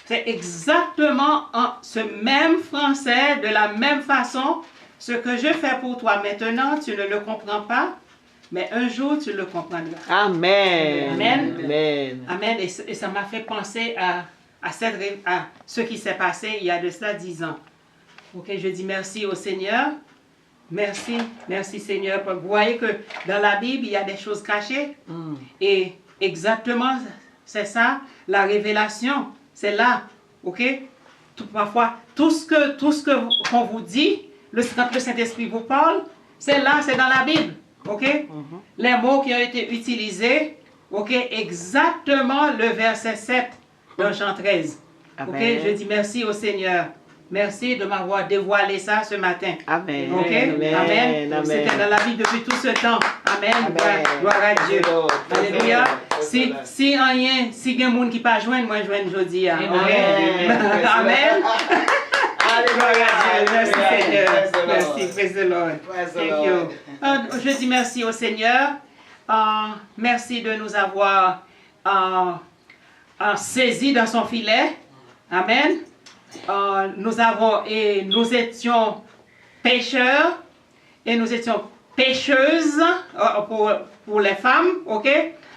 C'est exactement ce même français, de la même façon. Ce que je fais pour toi maintenant, tu ne le comprends pas, mais un jour, tu le comprendras. Amen. Amen. Amen. Amen. Et ça m'a fait penser à ce qui s'est passé il y a de cela 10 ans. Ok, je dis merci au Seigneur. Merci, merci Seigneur. Vous voyez que dans la Bible, il y a des choses cachées. Et exactement, c'est ça, la révélation. C'est là, ok? Parfois, tout ce qu'on vous dit, quand le Saint-Esprit vous parle, c'est là, c'est dans la Bible, ok? Les mots qui ont été utilisés, ok? Exactement le verset 7 dans Jean 13. Ok? Je dis merci au Seigneur. Merci de m'avoir dévoilé ça ce matin. Amen. Ok? Amen. Amen. Amen. C'était dans la vie depuis tout ce temps. Amen. Amen. Gloire à Dieu. Lord. Alléluia. Amen. Si rien, si il y a des gens qui ne pas joindre, moi je joins aujourd'hui. Amen. Amen. Gloire à Dieu. Merci Seigneur. Praise the Lord. Merci. Praise the Lord. Praise the Thank Lord. you. Je dis merci au Seigneur. Merci de nous avoir saisis dans son filet. Amen. Nous étions pécheurs et nous étions pécheuses pour les femmes. Ok?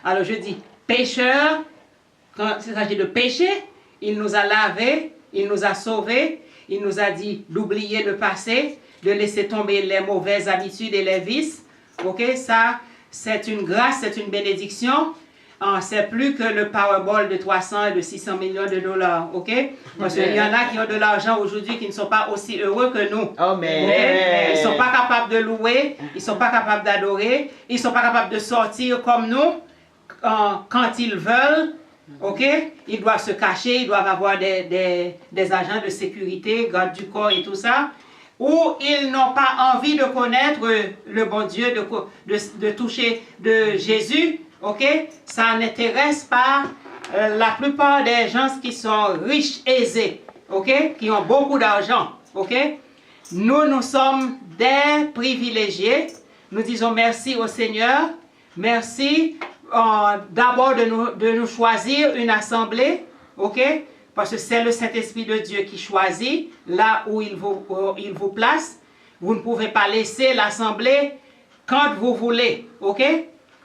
Alors je dis pécheurs. Quand il s'agit de péché, il nous a lavés, il nous a sauvés, il nous a dit d'oublier le passé, de laisser tomber les mauvaises habitudes et les vices. Ok? Ça, c'est une grâce, c'est une bénédiction. C'est plus que le Powerball de 300 et de 600 millions de dollars, ok? Parce qu'il y en a qui ont de l'argent aujourd'hui qui ne sont pas aussi heureux que nous. Amen. Okay? Ils ne sont pas capables de louer, ils ne sont pas capables d'adorer, ils ne sont pas capables de sortir comme nous quand ils veulent, ok? Ils doivent se cacher, ils doivent avoir des agents de sécurité, garde du corps et tout ça. Ou ils n'ont pas envie de connaître le bon Dieu, de toucher de Jésus. Ok, ça n'intéresse pas la plupart des gens qui sont riches, aisés, ok, qui ont beaucoup d'argent, ok. Nous sommes des privilégiés. Nous disons merci au Seigneur. Merci d'abord de nous choisir une assemblée, ok, parce que c'est le Saint-Esprit de Dieu qui choisit là où il vous place. Vous ne pouvez pas laisser l'assemblée quand vous voulez, ok.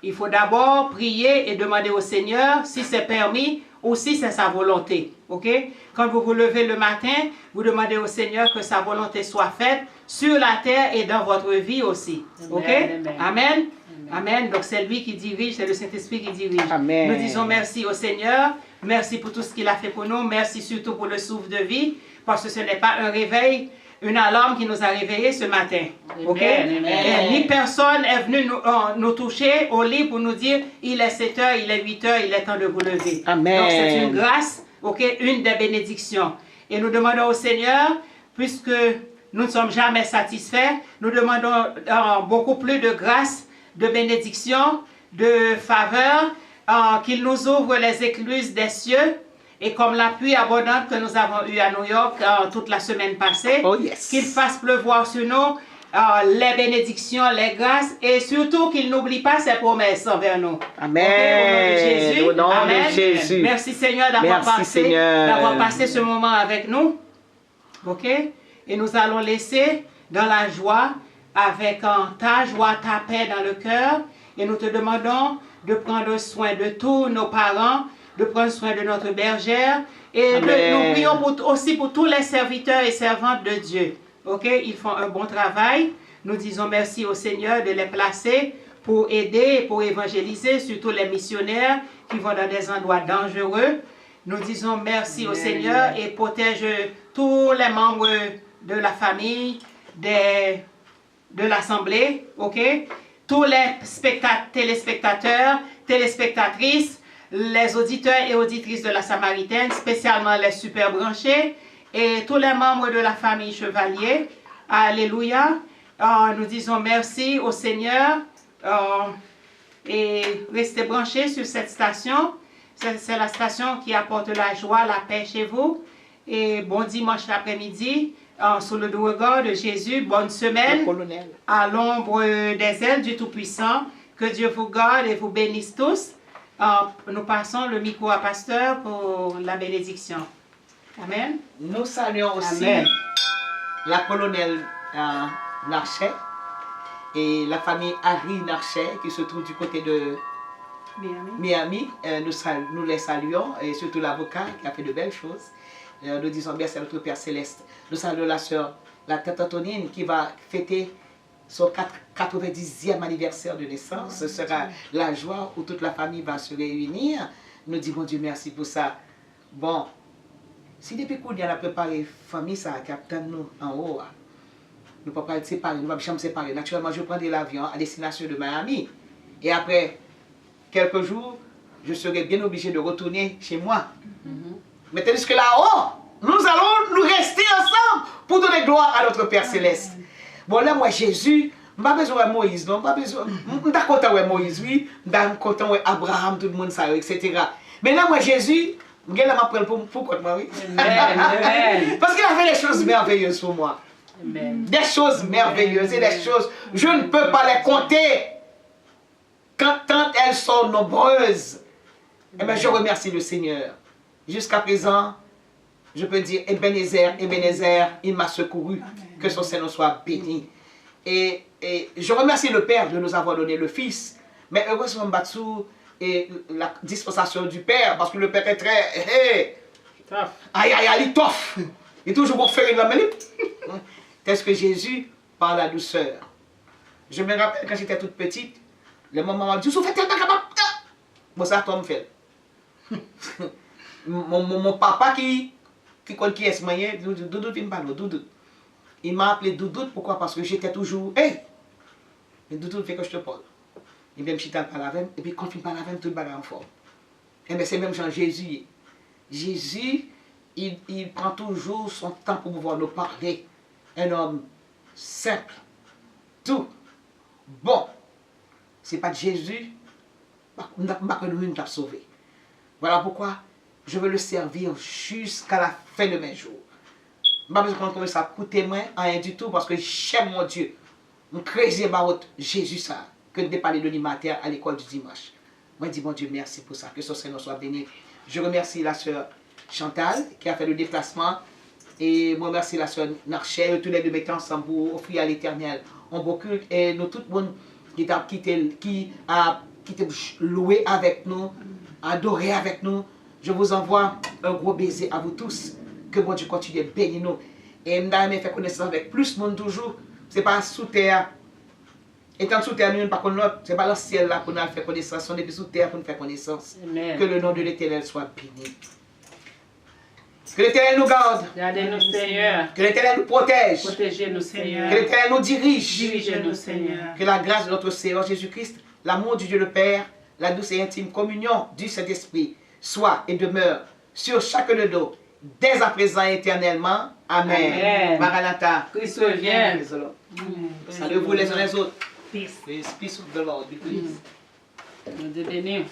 Il faut d'abord prier et demander au Seigneur si c'est permis ou si c'est sa volonté. Ok? Quand vous vous levez le matin, vous demandez au Seigneur que sa volonté soit faite sur la terre et dans votre vie aussi. Ok? Amen. Amen. Amen. Donc c'est lui qui dirige, c'est le Saint-Esprit qui dirige. Amen. Nous disons merci au Seigneur. Merci pour tout ce qu'il a fait pour nous. Merci surtout pour le souffle de vie. Parce que ce n'est pas un réveil, une alarme qui nous a réveillés ce matin. Ok? Amen. Et ni personne est venu nous toucher au lit pour nous dire il est 7 heures, il est 8 heures, il est temps de vous lever. Amen. Donc c'est une grâce, ok, une des bénédictions. Et nous demandons au Seigneur, puisque nous ne sommes jamais satisfaits, nous demandons beaucoup plus de grâce, de bénédiction, de faveur, qu'il nous ouvre les écluses des cieux. Et comme la pluie abondante que nous avons eue à New York toute la semaine passée, Oh, yes. qu'il fasse pleuvoir sur nous les bénédictions, les grâces, et surtout qu'il n'oublie pas ses promesses envers nous. Amen. Ok, Au nom de Amen. Jésus. Merci Seigneur d'avoir passé ce moment avec nous. Ok? Et nous allons laisser dans la joie, avec ta joie, ta paix dans le cœur. Et nous te demandons de prendre soin de tous nos parents, de prendre soin de notre bergère. Et nous prions aussi pour tous les serviteurs et servantes de Dieu. Ok? Ils font un bon travail. Nous disons merci au Seigneur de les placer pour aider et pour évangéliser, surtout les missionnaires qui vont dans des endroits dangereux. Nous disons merci au Seigneur et protège tous les membres de la famille, de l'Assemblée, ok? Tous les téléspectateurs, téléspectatrices, les auditeurs et auditrices de la Samaritaine, spécialement les super branchés, et tous les membres de la famille Chevalier. Alléluia. Nous disons merci au Seigneur et restez branchés sur cette station. C'est la station qui apporte la joie, la paix chez vous. Et bon dimanche après-midi, sous le regard de Jésus. Bonne semaine à l'ombre des ailes du Tout-Puissant. Que Dieu vous garde et vous bénisse tous. Nous passons le micro à Pasteur pour la bénédiction. Amen. Nous saluons aussi Amen. la colonelle Narchet et la famille Harry Narchet qui se trouve du côté de Miami. Nous les saluons et surtout l'avocat qui a fait de belles choses. Nous disons merci à notre Père Céleste. Nous saluons la sœur, la tante Antonine qui va fêter son 90e anniversaire de naissance. Ce sera la joie où toute la famille va se réunir. Nous disons Dieu merci pour ça. Bon, si depuis qu'on a préparé la famille ça, qui attend nous en haut, nous ne pouvons pas être séparés, nous ne pouvons pas être séparés. Naturellement, je prendrai l'avion à destination de Miami. Et après quelques jours, je serai bien obligé de retourner chez moi. Mais tandis que là-haut, nous allons nous rester ensemble pour donner gloire à notre Père Céleste. Bon, là, moi, Jésus, je n'ai pas besoin de Moïse, non, je suis content de Moïse, oui, je suis content de Abraham, tout le monde, ça, etc. Mais là, moi, Jésus, je m'appelle pour moi, oui. Parce qu'il a fait des choses merveilleuses pour moi. Amen. Des choses merveilleuses et des choses, je ne peux pas les compter. Tant elles sont nombreuses. Eh bien, je remercie le Seigneur. Jusqu'à présent, je peux dire Ebenezer, il m'a secouru. Que son Seigneur soit béni. Et je remercie le Père de nous avoir donné le Fils. Mais heureusement, Batsou, et la dispensation du Père, parce que le Père est très... aïe, tough. Il est toujours pour faire une main. Est-ce que Jésus, par la douceur. Je me rappelle quand j'étais toute petite, le maman m'a dit, vous faites tellement capable. Bon, ça, toi, me fait. Mon papa qui est ce moyen, Doudou, Doudou. Il m'a appelé Doudou, pourquoi? Parce que j'étais toujours, hey, mais Doudou fait que je te parle. Il vient me chiter par la veine, et puis quand il parle la veine, tout le bagage en forme. Et bien c'est même Jean Jésus. Jésus, il prend toujours son temps pour pouvoir nous parler. Un homme simple, tout. Bon, c'est pas de Jésus, que nous nous sauvé. Voilà pourquoi je veux le servir jusqu'à la fin de mes jours. Je ne vais pas besoin de comment ça coûte moins, rien du tout, parce que j'aime mon Dieu. Je crée Jésus ça, que de parler de l'animateur à l'école du dimanche. Moi, je dis, mon Dieu, merci pour ça, que son Seigneur soit béni. Je remercie la sœur Chantal qui a fait le déplacement. Et moi, merci la sœur Narchel, tous les deux mettons ensemble pour offrir à l'Éternel un beau culte. Et nous, tout le monde qui a loué avec nous, adoré avec nous, je vous envoie un gros baiser à vous tous. Que bon Dieu continue de bénir nous. Et nous avons fait connaissance avec plus de monde toujours. Ce n'est pas sous terre. Étant sous terre, nous ne pas connaître. Ce n'est pas dans le ciel là pour nous faire connaissance. On est sous terre pour nous faire connaissance. Amen. Que le nom de l'Éternel soit béni. Que l'Éternel nous garde. Gardez-nous, Seigneur. Que l'Éternel nous protège. Protégez-nous, Seigneur. Que l'Éternel nous dirige. Dirigez-nous, Seigneur. Que la grâce de notre Seigneur Jésus-Christ, l'amour du Dieu le Père, la douce et intime communion du Saint-Esprit soit et demeure sur chacun de nous, dès à présent et éternellement. Amen. Amen. Maranatha. Christ revient. Salut vous les uns les autres. Peace. Peace of the Lord. Be pleased. Nous te bénissons.